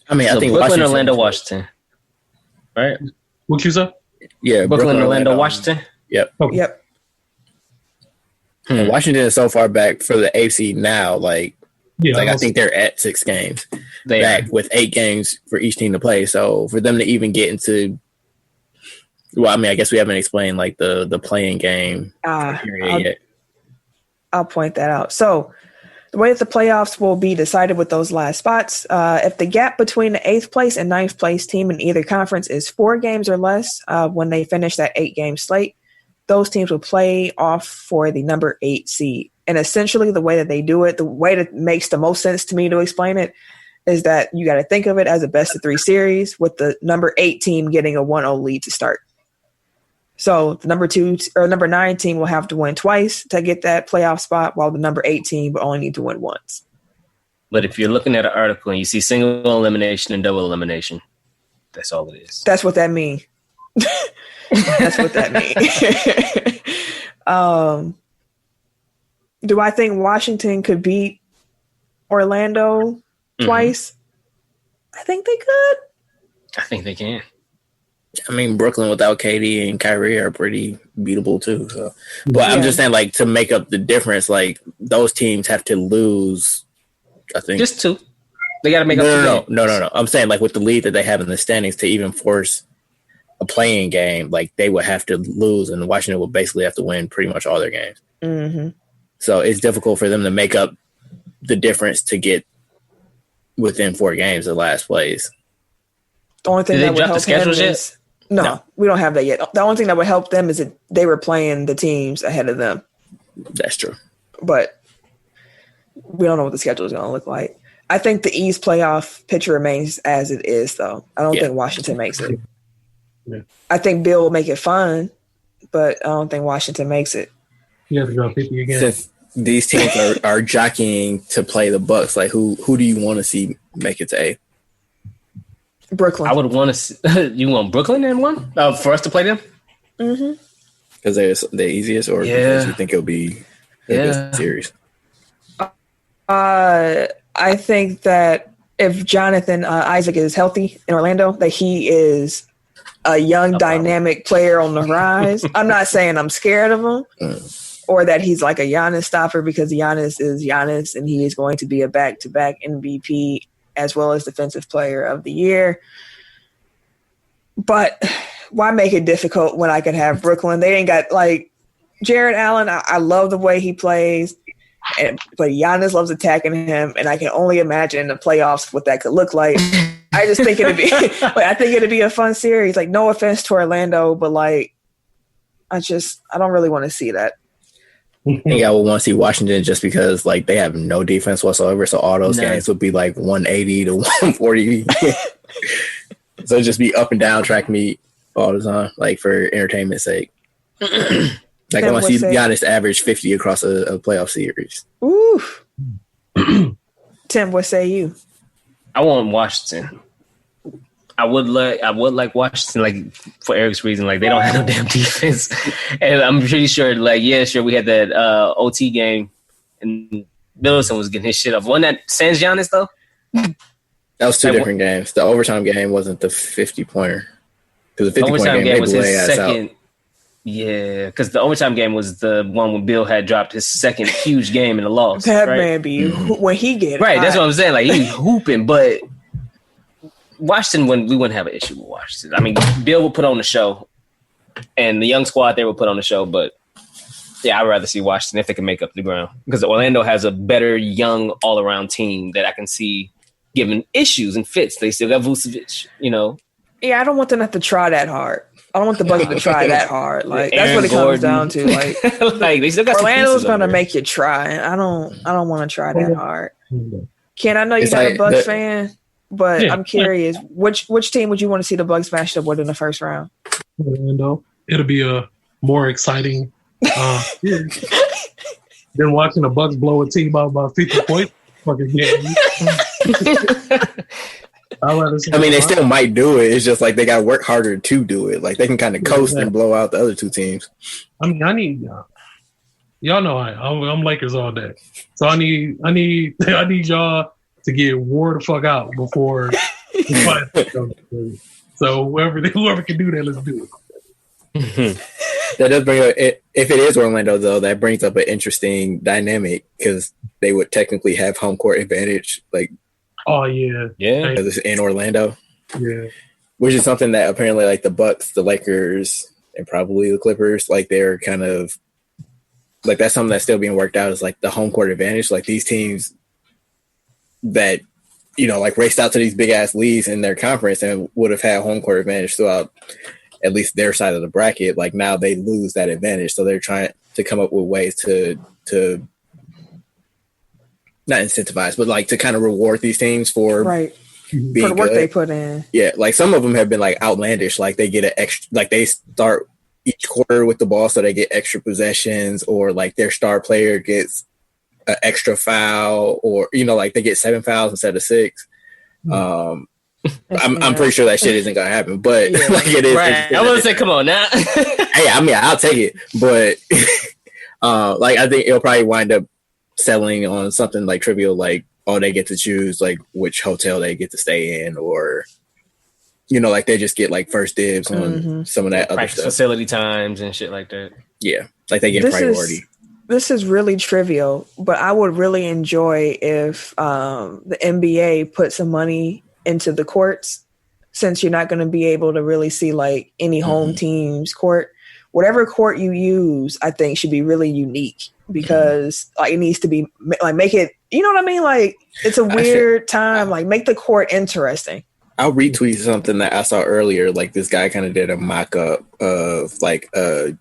I mean, I think Brooklyn, Orlando, Washington, right? What you say? Yeah, Brooklyn, Orlando, Washington. Yep. Okay. Yep. And Washington is so far back for the AFC now. Like, I think they're at 6 games with 8 games for each team to play. So for them to even get into, well, I mean, I guess we haven't explained like the playing game period yet. I'll point that out. So the way that the playoffs will be decided with those last spots, if the gap between the 8th place and 9th place team in either conference is 4 games or less, when they finish that 8-game slate, those teams will play off for the number 8 seed. And essentially the way that they do it, the way that makes the most sense to me to explain it, is that you got to think of it as a best of 3 series with the number 8 team getting a 1-0 lead to start. So the number 2 or number 9 team will have to win twice to get that playoff spot, while the number 8 team will only need to win once. But if you're looking at an article and you see single elimination and double elimination, that's all it is. That's what that means. That's what that means. Do I think Washington could beat Orlando twice? I think they could. I think they can. I mean, Brooklyn without KD and Kyrie are pretty beatable too. So. But I'm just saying, like, to make up the difference, like, those teams have to lose, I think. Just 2. They got to make up 2 games. No. I'm saying, like, with the lead that they have in the standings to even force a playing game, like, they would have to lose, and Washington would basically have to win pretty much all their games. Mm-hmm. So it's difficult for them to make up the difference to get within 4 games of last place. The only thing that would help them yet? is no, we don't have that yet. The only thing that would help them is that they were playing the teams ahead of them. That's true. But we don't know what the schedule is going to look like. I think the East playoff picture remains as it is, though. I don't think Washington makes it. Yeah. I think Bill will make it fun, but I don't think Washington makes it. You have to drop 50 again. Since these teams are jockeying to play the Bucks, like, who do you want to see make it to A? Brooklyn. I would want to. You want Brooklyn in one for us to play them? Mm-hmm. Because they're the easiest, or because you think it'll be a good series? I think that if Jonathan Isaac is healthy in Orlando, that he is a young, dynamic player on the rise. I'm not saying I'm scared of him or that he's like a Giannis stopper, because Giannis is Giannis and he is going to be a back-to-back MVP as well as Defensive Player of the Year. But why make it difficult when I can have Brooklyn? They ain't got like Jared Allen. I love the way he plays. But Giannis loves attacking him, and I can only imagine in the playoffs what that could look like. I just think it'd be, I think it'd be a fun series. Like, no offense to Orlando, but like, I don't really want to see that. I think I would want to see Washington just because like they have no defense whatsoever, so all those games would be like 180 to 140. So it'd just be up and down track meet all the time, like for entertainment's sake. Like I want to see Giannis average 50 across a playoff series. Oof. Tim, what say you? I want Washington. I would like Washington, like for Eric's reason, like they don't have no damn defense, and I'm pretty sure, like we had that OT game, and Middleton was getting his shit off. Wasn't that Sans Giannis though? That was two different games. The overtime game wasn't the 50-pointer, because the 50-point game was his second. Yeah, because the overtime game was the one when Bill had dropped his second huge game in the loss. That man be when he get right. That's what I'm saying. Like he's hooping, but Washington, we wouldn't have an issue with Washington. I mean, Bill would put on the show, and the young squad there would put on the show. But yeah, I'd rather see Washington if they can make up the ground, because Orlando has a better young all around team that I can see giving issues and fits. They still got Vucevic, you know. Yeah, I don't want them to have to try that hard. I don't want the Bucks to try that hard. Like that's what it comes down to. Like, like they still got Orlando's gonna make you try. I don't want to try that hard. Ken, I know you're not a Bucks fan, but I'm curious, which team would you want to see the Bucks matched up with in the first round? Orlando. It'll be a more exciting series than watching the Bucks blow a team out by 50 points. Fucking game. I mean, they still might do it. It's just like they got to work harder to do it. Like they can kind of coast and blow out the other two teams. I mean, I need y'all know I'm Lakers all day, so I need y'all to get wore the fuck out before. So whoever can do that, let's do it. That does bring up, if it is Orlando though, that brings up an interesting dynamic, because they would technically have home court advantage. Like. Oh yeah. In Orlando, yeah, which is something that apparently like the Bucks, the Lakers, and probably the Clippers, like they're kind of like that's something that's still being worked out, is like the home court advantage. Like these teams that like raced out to these big ass leads in their conference and would have had home court advantage throughout at least their side of the bracket. Like now they lose that advantage, so they're trying to come up with ways to not incentivize, but like to kind of reward these teams for being for the work good. they put in. Yeah, like some of them have been like outlandish. Like they get an extra, like they start each quarter with the ball, so they get extra possessions, or like their star player gets an extra foul, or like they get 7 fouls instead of 6. I'm pretty sure that shit isn't gonna happen, but like it is. Right. I was say, come on now. Hey, I mean, I'll take it, but like I think it'll probably wind up settling on something like trivial, like they get to choose like which hotel they get to stay in, or like they just get like first dibs on some of that other stuff, facility times and shit like that. Yeah, like they get priority. This is really trivial, but I would really enjoy if the NBA put some money into the courts, since you're not going to be able to really see like any home team's court. Whatever court you use, I think should be really unique, because like it needs to be like, make it, you know what I mean? Like it's a weird time, like make the court interesting. I'll retweet something that I saw earlier. Like this guy kind of did a mock-up of like a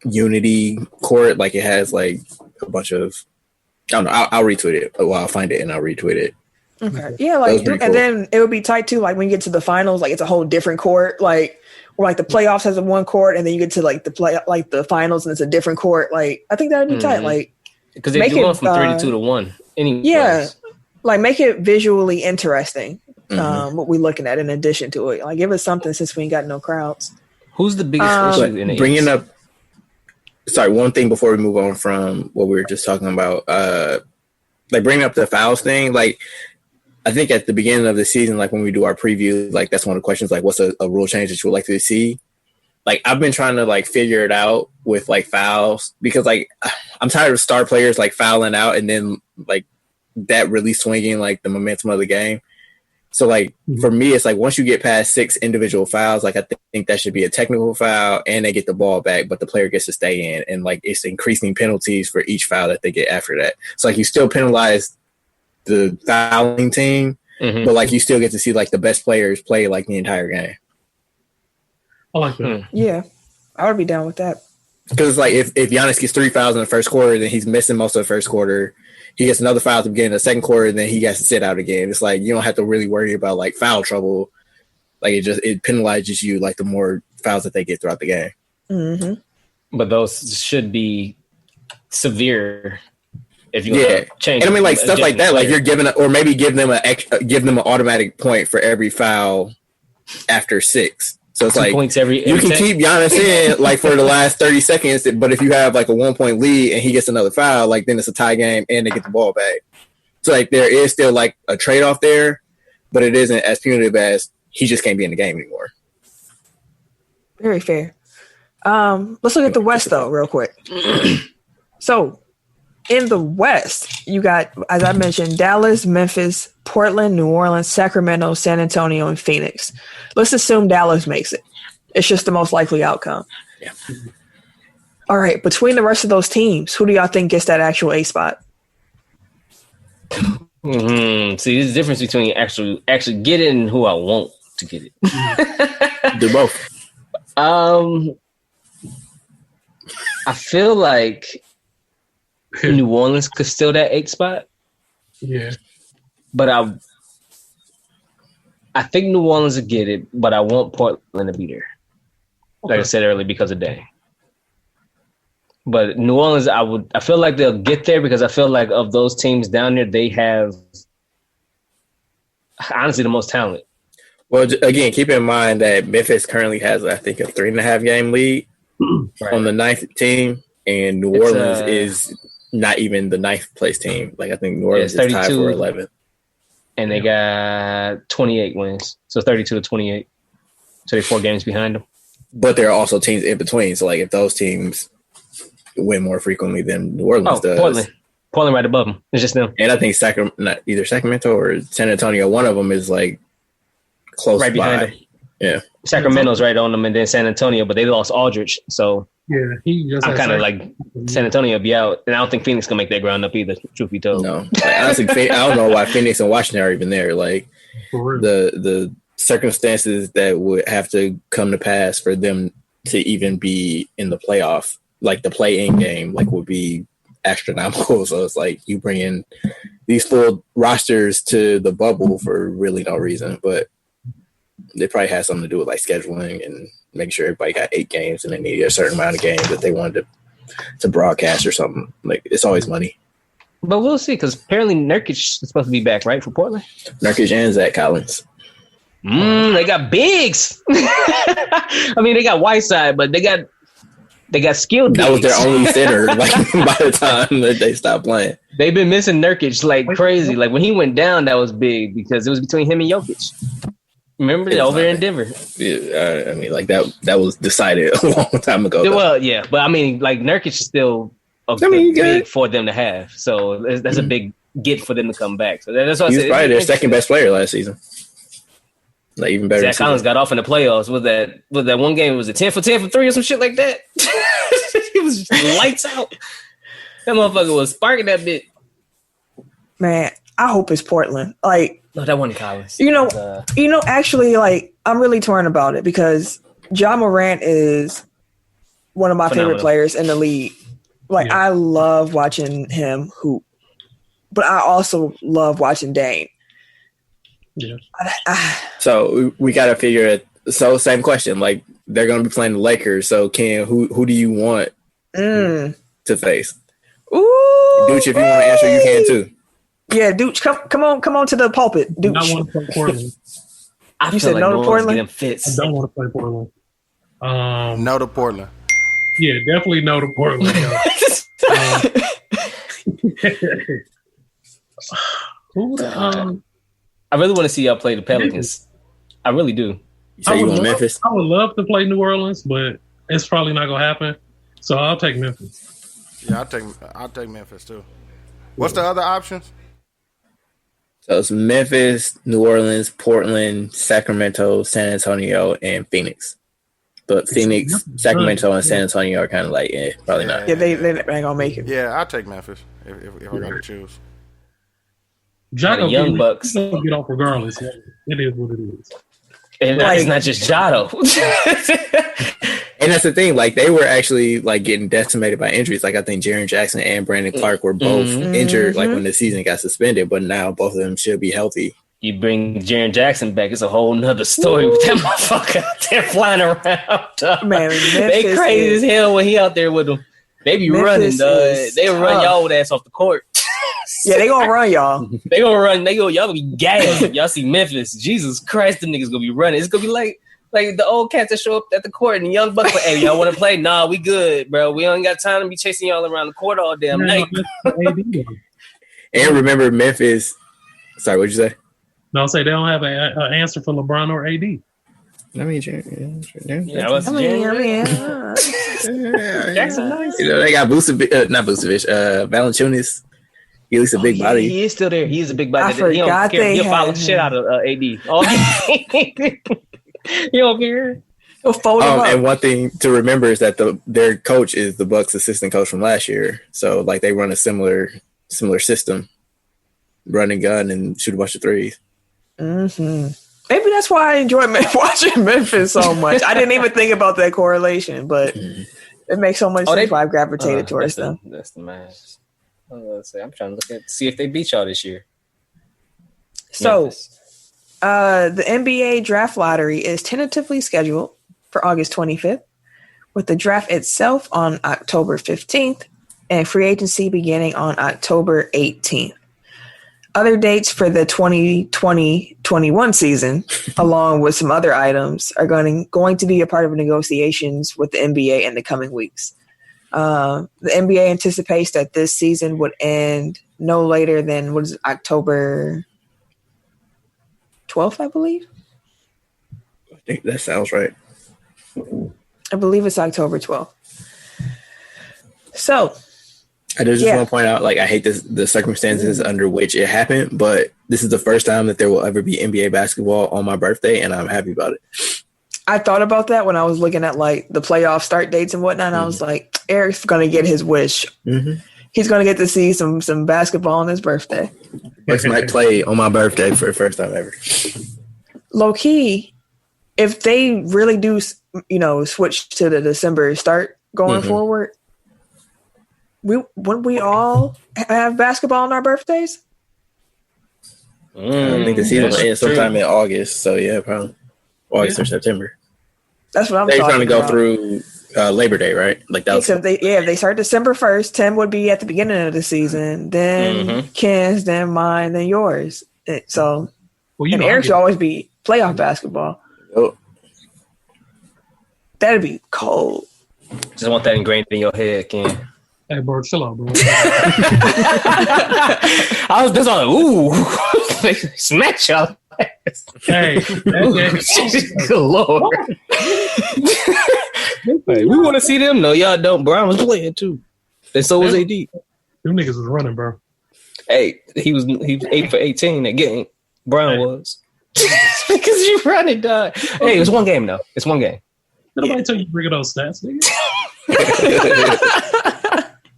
Unity court. Like it has like a bunch of, I don't know. I'll retweet it. Well, I'll find it and I'll retweet it. Okay. Yeah. Like, and cool. Then it would be tight too. Like when you get to the finals, like it's a whole different court. Like, or like the playoffs has a one court, and then you get to like the finals and it's a different court. Like I think that would be tight. Like because they're going from 3 to 2 to 1. Yeah. Like make it visually interesting. what we looking at in addition to it. Like, give us something since we ain't got no crowds. Who's the biggest issue in the bringing East? up? Sorry, one thing before we move on from what we were just talking about. Like bringing up the fouls thing. Like, I think at the beginning of the season, like when we do our preview, like that's one of the questions. Like, what's a rule change that you would like to see? Like, I've been trying to like figure it out with like fouls because like I'm tired of star players like fouling out and then like that really swinging like the momentum of the game. So like for me, it's like once you get past 6 individual fouls, like I think that should be a technical foul and they get the ball back, but the player gets to stay in, and like it's increasing penalties for each foul that they get after that. So like you still penalize the fouling team, but like you still get to see like the best players play like the entire game. I like that. Yeah, I would be down with that. Because it's like if Giannis gets 3 fouls in the first quarter, then he's missing most of the first quarter. He gets another foul at the beginning of the second quarter, then he has to sit out again. It's like you don't have to really worry about like foul trouble. Like it penalizes you like the more fouls that they get throughout the game. Mm-hmm. But those should be severe if you change. And I mean like stuff like that, like you're giving or maybe give them an automatic point for every foul after 6. So it's 2 like points every you can keep Giannis in like for the last 30 seconds, but if you have like a 1-point lead and he gets another foul, like then it's a tie game and they get the ball back. So like there is still like a trade-off there, but it isn't as punitive as he just can't be in the game anymore. Very fair. Let's look at the West though, real quick. So in the West, you got, as I mentioned, Dallas, Memphis, Portland, New Orleans, Sacramento, San Antonio, and Phoenix. Let's assume Dallas makes it. It's just the most likely outcome. Yeah. All right. Between the rest of those teams, who do y'all think gets that actual A spot? See, there's a difference between actually getting who I want to get it. Do both. I feel like New Orleans could steal that 8th spot. Yeah. But I think New Orleans will get it, but I want Portland to be there. Like I said earlier, because of Dame. But New Orleans, I feel like they'll get there because I feel like of those teams down there, they have honestly the most talent. Well, again, keep in mind that Memphis currently has, I think, a 3.5 game lead on the 9th team, and New Orleans is not even the 9th place team. Like I think New Orleans is tied for 11th. And they got 28 wins. So 32-28. So they're 4 games behind them. But there are also teams in between. So, like, if those teams win more frequently than New Orleans does. Portland right above them. It's just them. And I think either Sacramento or San Antonio, one of them is, like, close right behind them. Yeah. Sacramento's right on them, and then San Antonio, but they lost Aldridge. So I'm kind of like San Antonio will be out. And I don't think Phoenix can make that ground up either, truth be told. No. Like, honestly, I don't know why Phoenix and Washington are even there. Like, the circumstances that would have to come to pass for them to even be in the playoff, like the play-in game, like would be astronomical. So it's like you bring in these full rosters to the bubble for really no reason, but they probably had something to do with like scheduling and making sure everybody got 8 games and they needed a certain amount of games that they wanted to broadcast or something. Like it's always money. But we'll see, because apparently Nurkic is supposed to be back, right, for Portland? Nurkic and Zach Collins. They got bigs. I mean, they got Whiteside, but they got skilled bigs. That was their only center like by the time that they stopped playing. They've been missing Nurkic like crazy. Like when he went down, that was big because it was between him and Jokic. Remember that over there in Denver? Yeah, I mean, like that was decided a long time ago. Well, yeah, but I mean, like Nurkic is still big for them to have. So that's a big get for them to come back. So that's what he was probably their second best player last season. Like even better. Zach Collins got off in the playoffs with that one game. Was it 10 for 10 for 3 or some shit like that? He was just lights out. That motherfucker was sparking that bit. Man, I hope it's Portland. Like, no, that wasn't Collins. Actually, like, I'm really torn about it because Ja Morant is one of my favorite players in the league. Like, I love watching him hoop, but I also love watching Dame. Yeah. So we got to figure it. So same question. Like they're going to be playing the Lakers. So who do you want to face? Ooh, Dooch, if you want to answer, you can too. Yeah, Dooch, come on to the pulpit, Dooch. I want to play Portland. I You said feel like no to New Orleans Portland? get them fits. I don't want to play Portland. No to Portland. Yeah, definitely no to Portland. I really want to see y'all play the Pelicans. I really do. So you want Memphis? I would love to play New Orleans, but it's probably not gonna happen. So I'll take Memphis. Yeah, I'll take Memphis too. What's the other options? So it's Memphis, New Orleans, Portland, Sacramento, San Antonio, and Phoenix. But Phoenix, Sacramento, and San Antonio are kind of like, probably not. Yeah, they ain't gonna make it. Yeah, I'll take Memphis if I got to choose. Jago Young Bucks. Get off regardless. It is what it is. And it's not just Jado. And that's the thing. Like, they were actually like getting decimated by injuries. Like, I think Jaren Jackson and Brandon Clark were both injured. Like when the season got suspended, but now both of them should be healthy. You bring Jaren Jackson back, it's a whole nother story with that motherfucker out there flying around. Man, they crazy as hell when he out there with them. They be running, dog. They run y'all old ass off the court. Yeah, they gonna run y'all. They gonna run. Y'all gonna be gassed. Y'all see Memphis. Jesus Christ, them niggas gonna be running. It's gonna be like the old cats that show up at the court and the young bucks like, hey, y'all want to play? Nah, we good, bro. We ain't got time to be chasing y'all around the court all damn night. And remember, Memphis. Sorry, what'd you say? No, say they don't have an answer for LeBron or AD. I mean, Jackson nice. You know, they got not Vucevic, Valanciunas. He looks a big body. He is still there. He is a big body. I forgot He'll follow the shit out of AD. Oh, he don't care. He'll fold him up. And one thing to remember is that their coach is the Bucks assistant coach from last year. So like they run a similar system, run and gun and shoot a bunch of threes. Mm-hmm. Maybe that's why I enjoy watching Memphis so much. I didn't even think about that correlation, but it makes so much sense why I've gravitated towards them. That's the match. I'm trying to see if they beat y'all this year. So, the NBA draft lottery is tentatively scheduled for August 25th, with the draft itself on October 15th and free agency beginning on October 18th. Other dates for the 2020-21 season, along with some other items, are going to be a part of negotiations with the NBA in the coming weeks. The NBA anticipates that this season would end no later than October 12th, I believe. I think that sounds right. I believe it's October 12th. So, I just want to point out, like, I hate the circumstances under which it happened, but this is the first time that there will ever be NBA basketball on my birthday, and I'm happy about it. I thought about that when I was looking at like the playoff start dates and whatnot. And I was like, Eric's going to get his wish. Mm-hmm. He's going to get to see some basketball on his birthday. Bucks might play on my birthday for the first time ever. Low key, if they really do, switch to the December start going forward, wouldn't we all have basketball on our birthdays? I think the season will end sometime in August. So yeah, probably August or September. That's what I'm They're talking trying to go about. Through Labor Day, right? Like that. Except if they start December 1st, 10 would be at the beginning of the season. Then Ken's, then mine, then yours. So, and Eric should always be playoff basketball. Oh. That'd be cold. Just want that ingrained in your head, Ken. Hey, bro, chill out, bro. I was just like, ooh, smack y'all. Hey, good Lord. Hey, we want to see them. No, y'all don't. Brown was playing too. And so was AD. Them niggas was running, bro. Hey, he was 8 for 18 that game. Brown was. Because you running, dog. Hey, it's one game though. It's one game. Nobody tell you to bring those stats, nigga.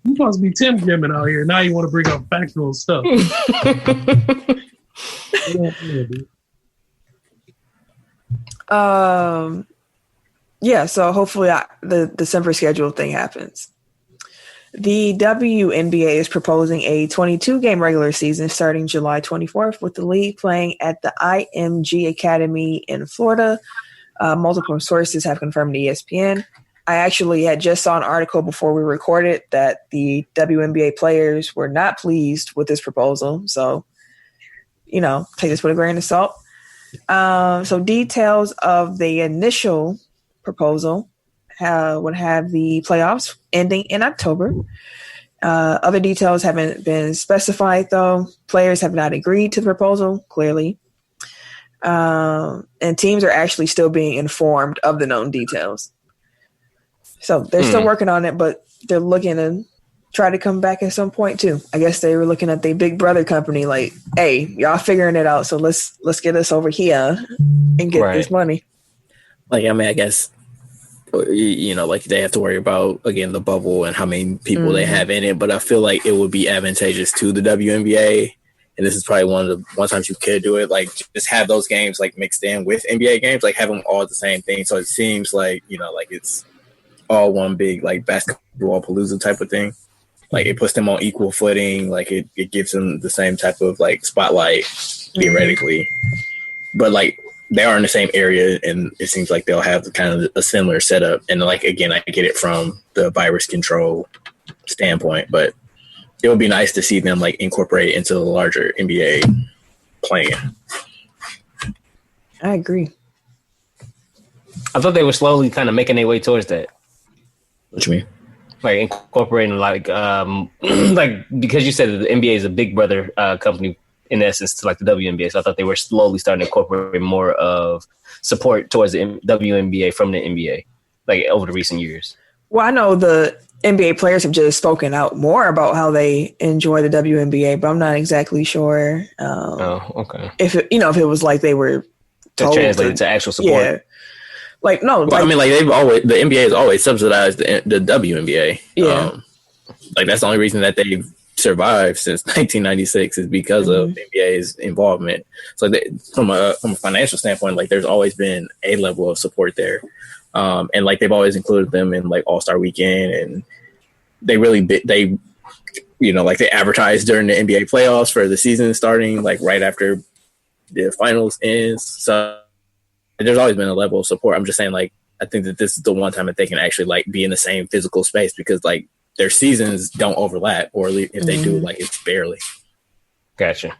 You supposed to be Tim Grimming out here. Now you want to bring up factual stuff. So hopefully the December schedule thing happens. The WNBA is proposing a 22-game regular season starting July 24th, with the league playing at the IMG Academy in Florida. Multiple sources have confirmed to ESPN. I actually had just saw an article before we recorded that the WNBA players were not pleased with this proposal. So, take this with a grain of salt. So details of the initial proposal would have the playoffs ending in October. Other details haven't been specified, though. Players have not agreed to the proposal, clearly. And teams are actually still being informed of the known details. So they're still working on it, but they're looking to try to come back at some point, too. I guess they were looking at the big brother company like, hey, y'all figuring it out, so let's get us over here and get this money. Like, I mean, I guess, like they have to worry about, again, the bubble and how many people they have in it. But I feel like it would be advantageous to the WNBA. And this is probably one of the one times you could do it. Like, just have those games, like, mixed in with NBA games. Like, have them all the same thing. So it seems like, like it's all one big, like, basketball palooza type of thing. Like, it puts them on equal footing. Like, it gives them the same type of, like, spotlight, theoretically. But, like, they are in the same area, and it seems like they'll have kind of a similar setup. And, like, again, I get it from the virus control standpoint, but it would be nice to see them, like, incorporate into the larger NBA plan. I agree. I thought they were slowly kind of making their way towards that. What you mean? Like incorporating, like because you said that the NBA is a big brother company in essence to like the WNBA. So I thought they were slowly starting to incorporate more of support towards the WNBA from the NBA, like over the recent years. Well, I know the NBA players have just spoken out more about how they enjoy the WNBA, but I'm not exactly sure. Okay. If it was like they were translated to actual support. Yeah. Like, no. Well, I mean, like, the NBA has always subsidized the WNBA. Yeah. Like, that's the only reason that they've survived since 1996 is because of the NBA's involvement. So from a financial standpoint, like, there's always been a level of support there. And, like, they've always included them in, like, All-Star Weekend. And they really, they advertise during the NBA playoffs for the season starting, like, right after the finals ends. So there's always been a level of support. I'm just saying, like, I think that this is the one time that they can actually, like, be in the same physical space because, like, their seasons don't overlap, or if they do, like, it's barely. Gotcha.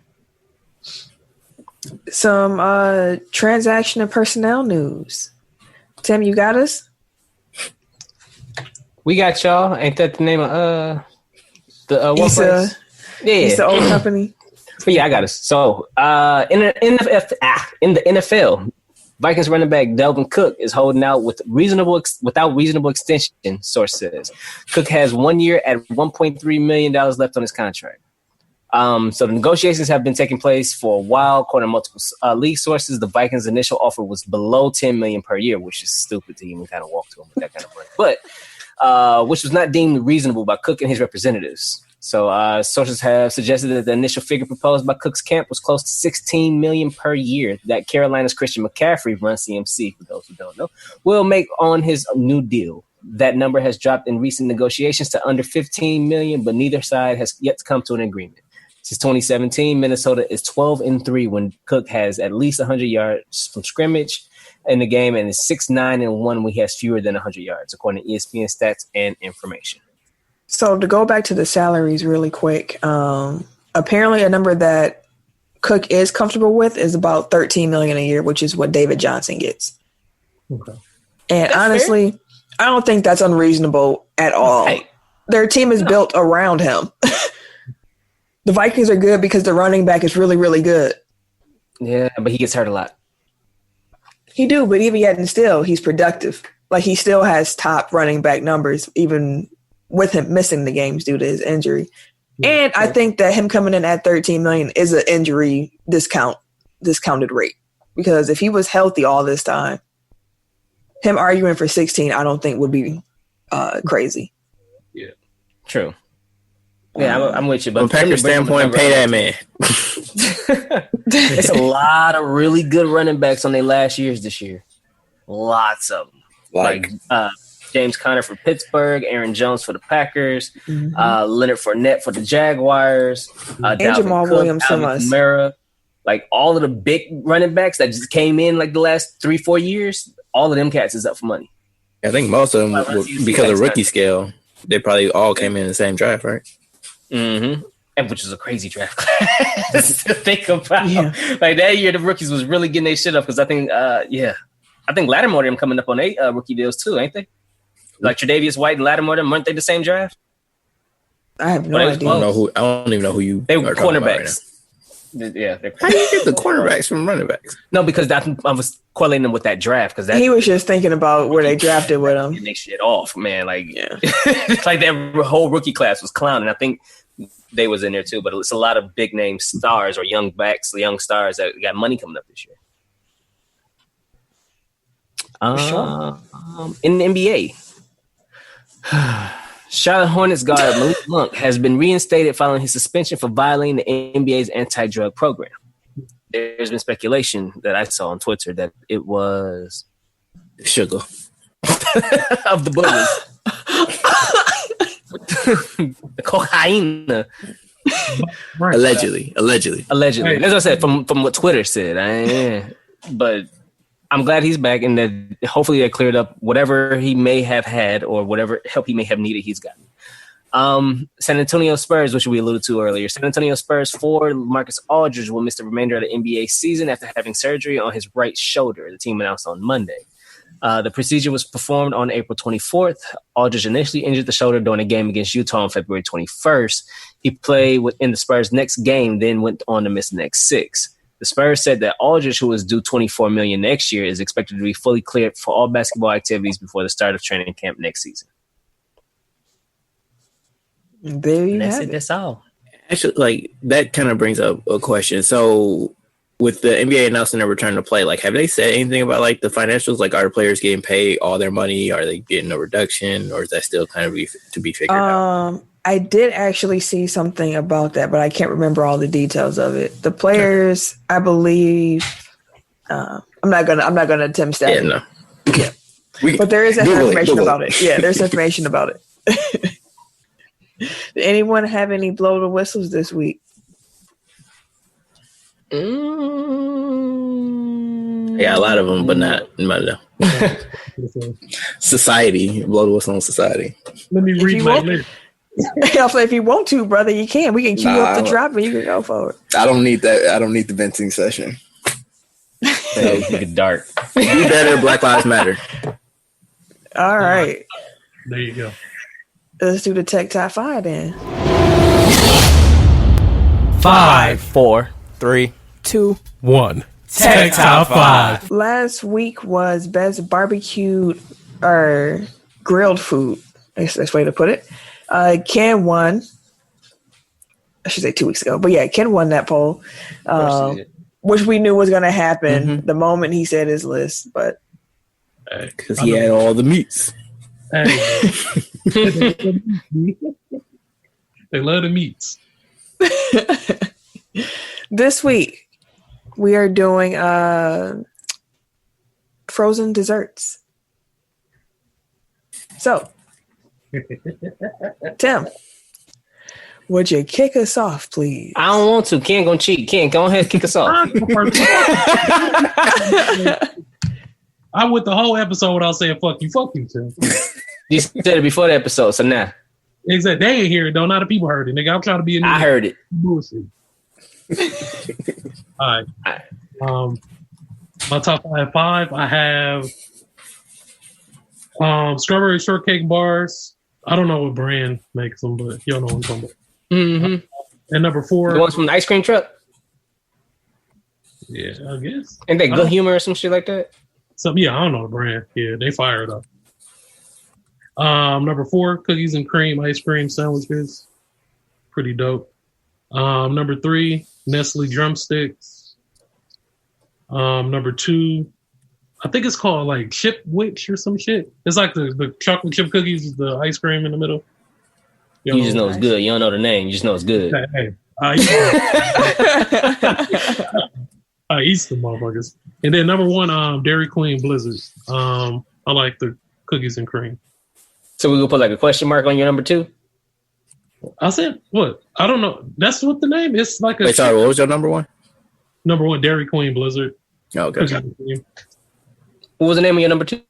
Some transaction and personnel news. Tim, you got us? We got y'all. Ain't that the name of the one place? Yeah, it's the old company. But yeah, I got us. So in the NFL. Vikings running back Dalvin Cook is holding out without reasonable extension, source says. Cook has 1 year at $1.3 million left on his contract. So the negotiations have been taking place for a while. According to multiple league sources, the Vikings' initial offer was below $10 million per year, which is stupid to even kind of walk to him with that kind of money. But which was not deemed reasonable by Cook and his representatives. So sources have suggested that the initial figure proposed by Cook's camp was close to $16 million per year that Carolina's Christian McCaffrey, run CMC, for those who don't know, will make on his new deal. That number has dropped in recent negotiations to under $15 million, but neither side has yet to come to an agreement. Since 2017, Minnesota is 12-3 when Cook has at least 100 yards from scrimmage in the game and is 6-9-1 when he has fewer than 100 yards, according to ESPN stats and information. So to go back to the salaries really quick, apparently a number that Cook is comfortable with is about $13 million a year, which is what David Johnson gets. Okay. And that's honestly, fair. I don't think that's unreasonable at all. Hey. Their team is built around him. The Vikings are good because the running back is really, really good. Yeah, but he gets hurt a lot. He do, but even yet and still, he's productive. Like, he still has top running back numbers, even with him missing the games due to his injury. And I think that him coming in at $13 million is an injury discounted rate. Because if he was healthy all this time, him arguing for 16, I don't think would be crazy. Yeah, true. Yeah, I'm with you. But from Packers' standpoint, pay that man. It's a lot of really good running backs on their last years this year. Lots of them. Like James Conner for Pittsburgh, Aaron Jones for the Packers, Leonard Fournette for the Jaguars, and Jamal Williams from us. Kamara. Like all of the big running backs that just came in like the last 3-4 years, all of them cats is up for money. I think most of them, because of rookie scale, they probably all came in the same draft, right? Mm-hmm. And which is a crazy draft class to think about. Yeah. Like that year, the rookies was really getting their shit up because I think Lattimore them coming up on 8 rookie deals too, ain't they? Like Tre'Davious White and Lattimore them, weren't they the same draft? I have no idea. I don't even know who you. They were cornerbacks. Yeah. How do you get the cornerbacks from running backs? No, because I was correlating them with that draft because he was just thinking about where they drafted with him. Getting their shit off, man. Like, like that whole rookie class was clowning. I think they was in there too, but it's a lot of big name stars or young backs, young stars that got money coming up this year. Sure. In the NBA, Charlotte Hornets guard Malik Monk has been reinstated following his suspension for violating the NBA's anti-drug program. There's been speculation that I saw on Twitter that it was sugar of the bullies. The cocaine. Allegedly. That's what I said from what Twitter said. But I'm glad he's back and that hopefully they cleared up whatever he may have had or whatever help he may have needed he's gotten. San Antonio Spurs, which we alluded to earlier. San Antonio Spurs forward Marcus Aldridge will miss the remainder of the NBA season after having surgery on his right shoulder, the team announced on Monday. The procedure was performed on April 24th. Aldridge initially injured the shoulder during a game against Utah on February 21st. He played in the Spurs' next game, then went on to miss the next 6. The Spurs said that Aldridge, who is due $24 million next year, is expected to be fully cleared for all basketball activities before the start of training camp next season. There you have it. That's all. Actually, like that kind of brings up a question. So, with the NBA announcing their return to play, like, have they said anything about like the financials? Like, are the players getting paid all their money? Are they getting a reduction, or is that still kind of to be figured out? I did actually see something about that, but I can't remember all the details of it. The players, I believe, I'm not gonna attempt that. Yeah, no. Yeah. But there is information about it. Yeah, there's information about it. Did anyone have any blow the whistles this week? Yeah, a lot of them, but not no. Society, blow the whistle on society. Let me read my list. I'll say if you want to, brother, you can. We can queue up the drop and you can go forward. I don't need that. I don't need the venting session. Dark. Do better. Black Lives Matter. All right. There you go. Let's do the Tech Top 5 then. 5, 4, 3, 2, 1. Tech Top 5. Last week was best barbecued or grilled food. That's the best way to put it. Ken won. I should say 2 weeks ago. But yeah, Ken won that poll. Which we knew was going to happen the moment he said his list. But because he had all the meats. They love the meats. This week, we are doing frozen desserts. So, Tim, would you kick us off, please? I don't want to. Ken gonna cheat. Ken, go ahead, kick us off. I went the whole episode without saying "fuck you, Tim." You said it before the episode, so now. Exactly. They ain't hear it though. Not the people heard it. Nigga, I'm trying to be a nigga. I heard it. Bullshit. All right. My top 5. I have strawberry shortcake bars. I don't know what brand makes them, but y'all know what I'm talking about. Mm-hmm. And number 4. The ones from the ice cream truck? Yeah, I guess. Ain't that Good Humor or some shit like that? Yeah, I don't know the brand. Yeah, they fired up. Number 4, cookies and cream ice cream sandwiches. Pretty dope. Number 3, Nestle drumsticks. Number 2, I think it's called like Chip Witch or some shit. It's like the chocolate chip cookies with the ice cream in the middle. You just know it's good. You don't know the name. You just know it's good. Hey, I eat the motherfuckers. And then number 1, Dairy Queen Blizzards. I like the cookies and cream. So we're going to put like a question mark on your number 2? I said, what? I don't know. That's what the name is. Like a. Wait, sorry, what was your number 1? Number 1, Dairy Queen Blizzard. Oh, okay. What was the name of your number 2?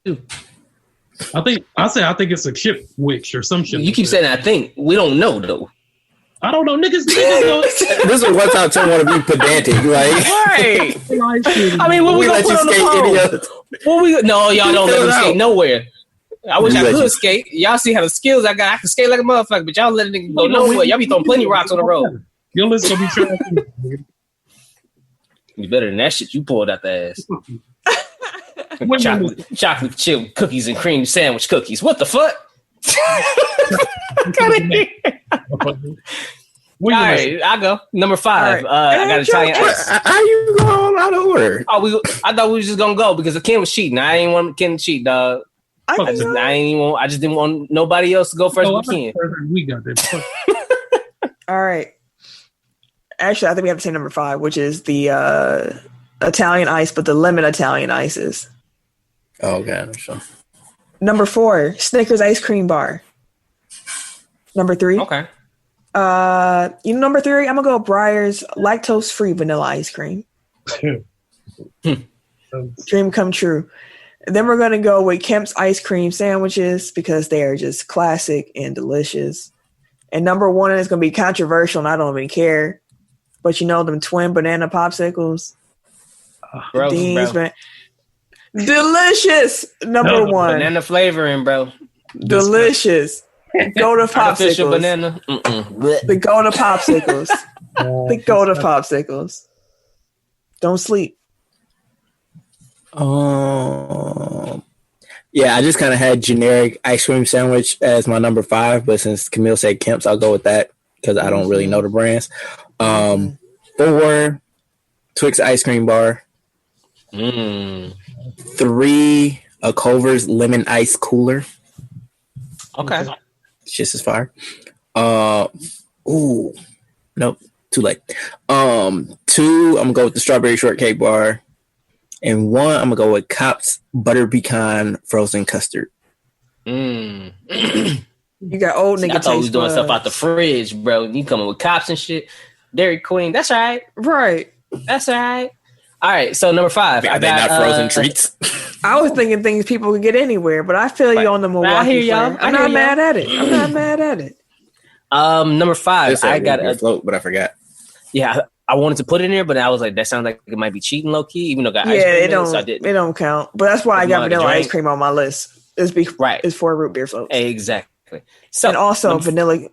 I think it's a chip witch or some shit. You keep saying I think. We don't know though. I don't know, niggas know. This is one time Tim want to be pedantic, like right. I mean, what we gonna put on the poll? No, y'all don't let me skate nowhere. I wish I could skate. Y'all see how the skills I got. I can skate like a motherfucker, but y'all let niggas go nowhere. Y'all be throwing plenty of rocks on the road. Your list gonna be trash. You better than that shit you pulled out the ass. chocolate chip cookies and cream sandwich cookies. What the fuck? All right, I go number 5. Right. I got Italian ice. How you going out of order? I thought we were just gonna go because the Ken was cheating. I ain't want Ken to cheat, dog. I just didn't want nobody else to go first but Ken. We got this. All right. Actually, I think we have to say number 5, which is the Italian ice, but the lemon Italian ices. Oh, okay. Sure. Number 4, Snickers ice cream bar. Number 3. Okay. Number 3, I'm gonna go Breyer's lactose-free vanilla ice cream. Dream come true. And then we're gonna go with Kemp's ice cream sandwiches because they are just classic and delicious. And number 1 is gonna be controversial, and I don't even care. But them twin banana popsicles. Gross, bro. Delicious. Number 1. Banana flavoring, bro. Delicious. Go to popsicles. Artificial banana. The go to popsicles. The go to popsicles. Don't sleep. Yeah, I just kind of had generic ice cream sandwich as my number 5, but since Camille said Kemp's, I'll go with that because I don't really know the brands. 4, Twix ice cream bar. 3, a Culver's lemon ice cooler. Okay. Just as fire. Nope, too late. 2, I'm gonna go with the strawberry shortcake bar. And 1, I'm gonna go with Cop's butter pecan frozen custard. You got old nigga. I thought we was doing stuff out the fridge, bro. You coming with Cop's and shit. Dairy Queen. That's all right. Right. That's all right. All right. So number 5. Are they not frozen treats? I was thinking things people could get anywhere, but I feel you on the Milwaukee. I hear y'all. I'm not mad at it. I'm not mad at it. Number 5. I got a float, but I forgot. Yeah, I wanted to put it in there, but I was like, that sounds like it might be cheating low key, even though I got ice cream. It don't count. But that's why I got vanilla ice cream on my list. It's 4 root beer floats. Exactly. So and also vanilla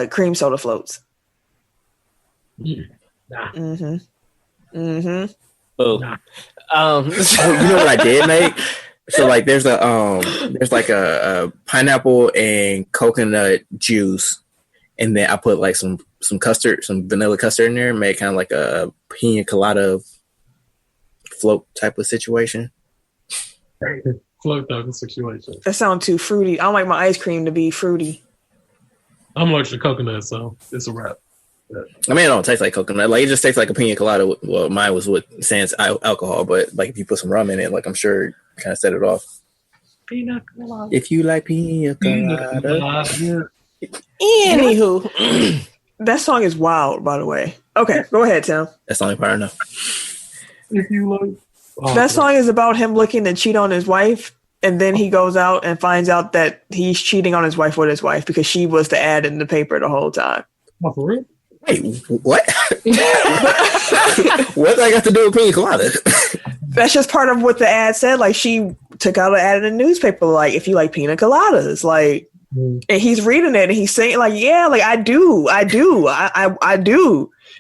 cream soda floats. Nah. Boom. Nah. So you know what I did make? So like there's a pineapple and coconut juice, and then I put like some custard, some vanilla custard in there, and made kind of like a pina colada float type of situation. Float type of situation. That sounds too fruity. I like my ice cream to be fruity. I'm allergic to coconut, so it's a wrap. I mean, it don't taste like coconut. Like, it just tastes like a pina colada. Well, mine was with sans alcohol, but like if you put some rum in it, like I'm sure it kind of set it off. Pina colada. If you like pina colada. Anywho, that song is wild, by the way. Okay, go ahead, Tim. That's the only part I know. If you like. That song is about him looking to cheat on his wife, and then he goes out and finds out that he's cheating on his wife with his wife because she was the ad in the paper the whole time. Oh, for real? Wait, what? What I got to do with pina colada? That's just part of what the ad said. Like, she took out an ad in the newspaper, like, if you like pina coladas, like, and he's reading it and he's saying, like, yeah, like, I do. And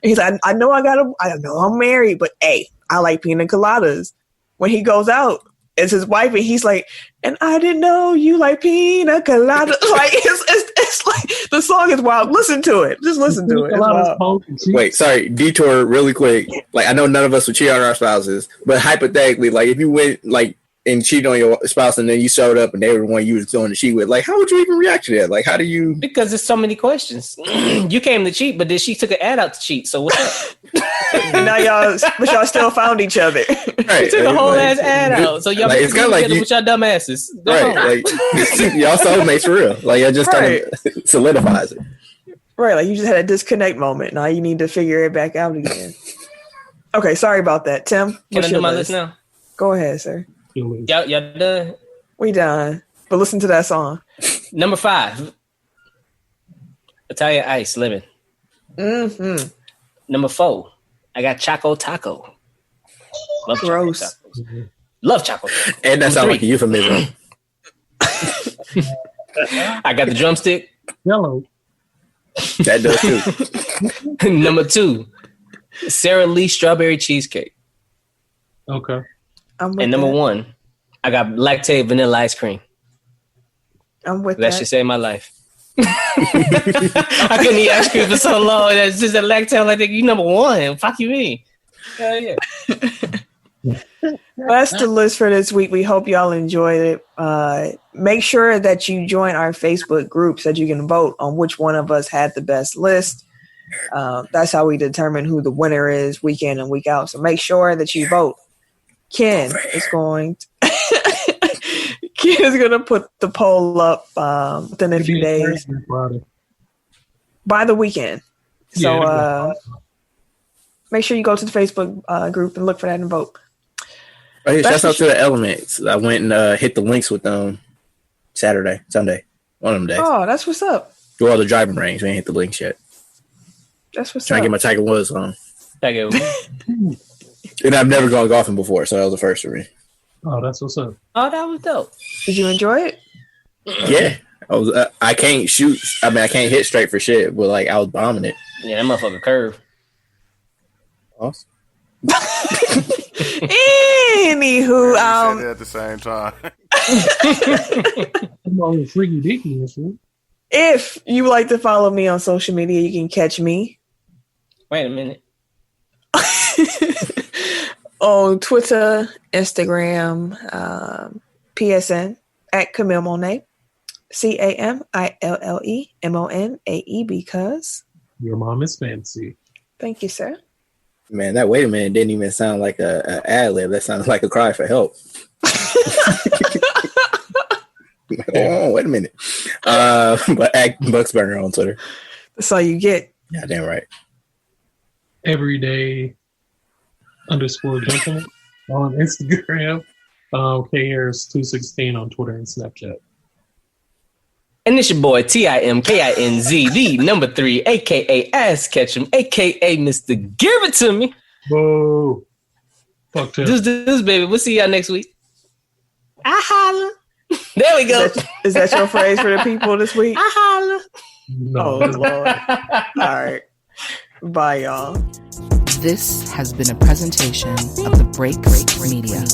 he's like, I know I'm married, but hey, I like pina coladas. When he goes out, it's his wife, and he's like, and I didn't know you like pina coladas. Like, it's like, the song is wild. Listen to it. Just listen to it. Wait, sorry, detour really quick. Like, I know none of us would cheat on our spouses, but hypothetically, like, if you went, like, and cheated on your spouse and then you showed up and they were the one you was going to cheat with, like, how would you even react to that? Like, how do you... Because there's so many questions. You came to cheat, but then she took an ad out to cheat, so what's up? And now y'all still found each other. Right. She took a whole ass ad out, so y'all like, it's kind of like with y'all dumb asses. Right, like, y'all soulmates for real. Like, it just kind of solidifies it. Right, like, you just had a disconnect moment. Now you need to figure it back out again. Okay, sorry about that. Tim, can I do my list now? Go ahead, sir. Y'all done? We done. but listen to that song. Number 5, Italian Ice Lemon. Mm-hmm. Number 4, I got Choco Taco. Love Gross. Choco Tacos. Love Choco Taco. And that sounds like a euphemism. I got the drumstick. Yellow. That does too. Number 2, Sara Lee Strawberry Cheesecake. Okay. I'm with And number that. 1, I got Lactate Vanilla Ice Cream. I'm with That that. should save my life. I couldn't eat ice cream for so long. That's just that Lactate. Like, you number 1. Fuck you mean? Hell yeah. That's the list for this week. We hope y'all enjoyed it. Make sure that you join our Facebook group so that you can vote on which one of us had the best list. That's how we determine who the winner is week in and week out. So make sure that you vote. Ken is going to put the poll up within a few days by the weekend. So make sure you go to the Facebook group and look for that and vote. Oh, yeah, shout out to the Elements. I went and hit the links with them Sunday, one of them days. Oh, that's what's up. Do all the driving range. We ain't hit the links yet. That's what's Trying up. to get my Tiger Woods on. Tiger Woods. And I've never gone golfing before, so that was the first for me. Oh, that's what's up. Oh, that was dope. Did you enjoy it? Yeah. I can't shoot. I mean, I can't hit straight for shit, but like I was bombing it. Yeah, that motherfucker curve. Awesome. Anywho, Said it at the same time. I'm on freaky dicky and shit. if you would like to follow me on social media, you can catch me Wait a minute. on Twitter, Instagram, PSN at Camille Monet, CAMILLEMONAE, because Your mom is fancy. thank you, sir. Man, that wait a minute didn't even sound like a ad lib. That sounded like a cry for help. Oh, wait a minute. But at Bucksburner on Twitter. That's all you get. Yeah, damn right. Everyday _gentleman on Instagram. KHarris216 on Twitter and Snapchat. And it's your boy TIMKINZ, the number 3, aka Ass Ketchum, aka Mr. Give It To Me. Whoa. Fuck that. This baby. We'll see y'all next week. I holla. There we go. Is that your phrase for the people this week? I holla. No, Oh, Lord. All right. Bye, y'all. This has been a presentation of the Break Media.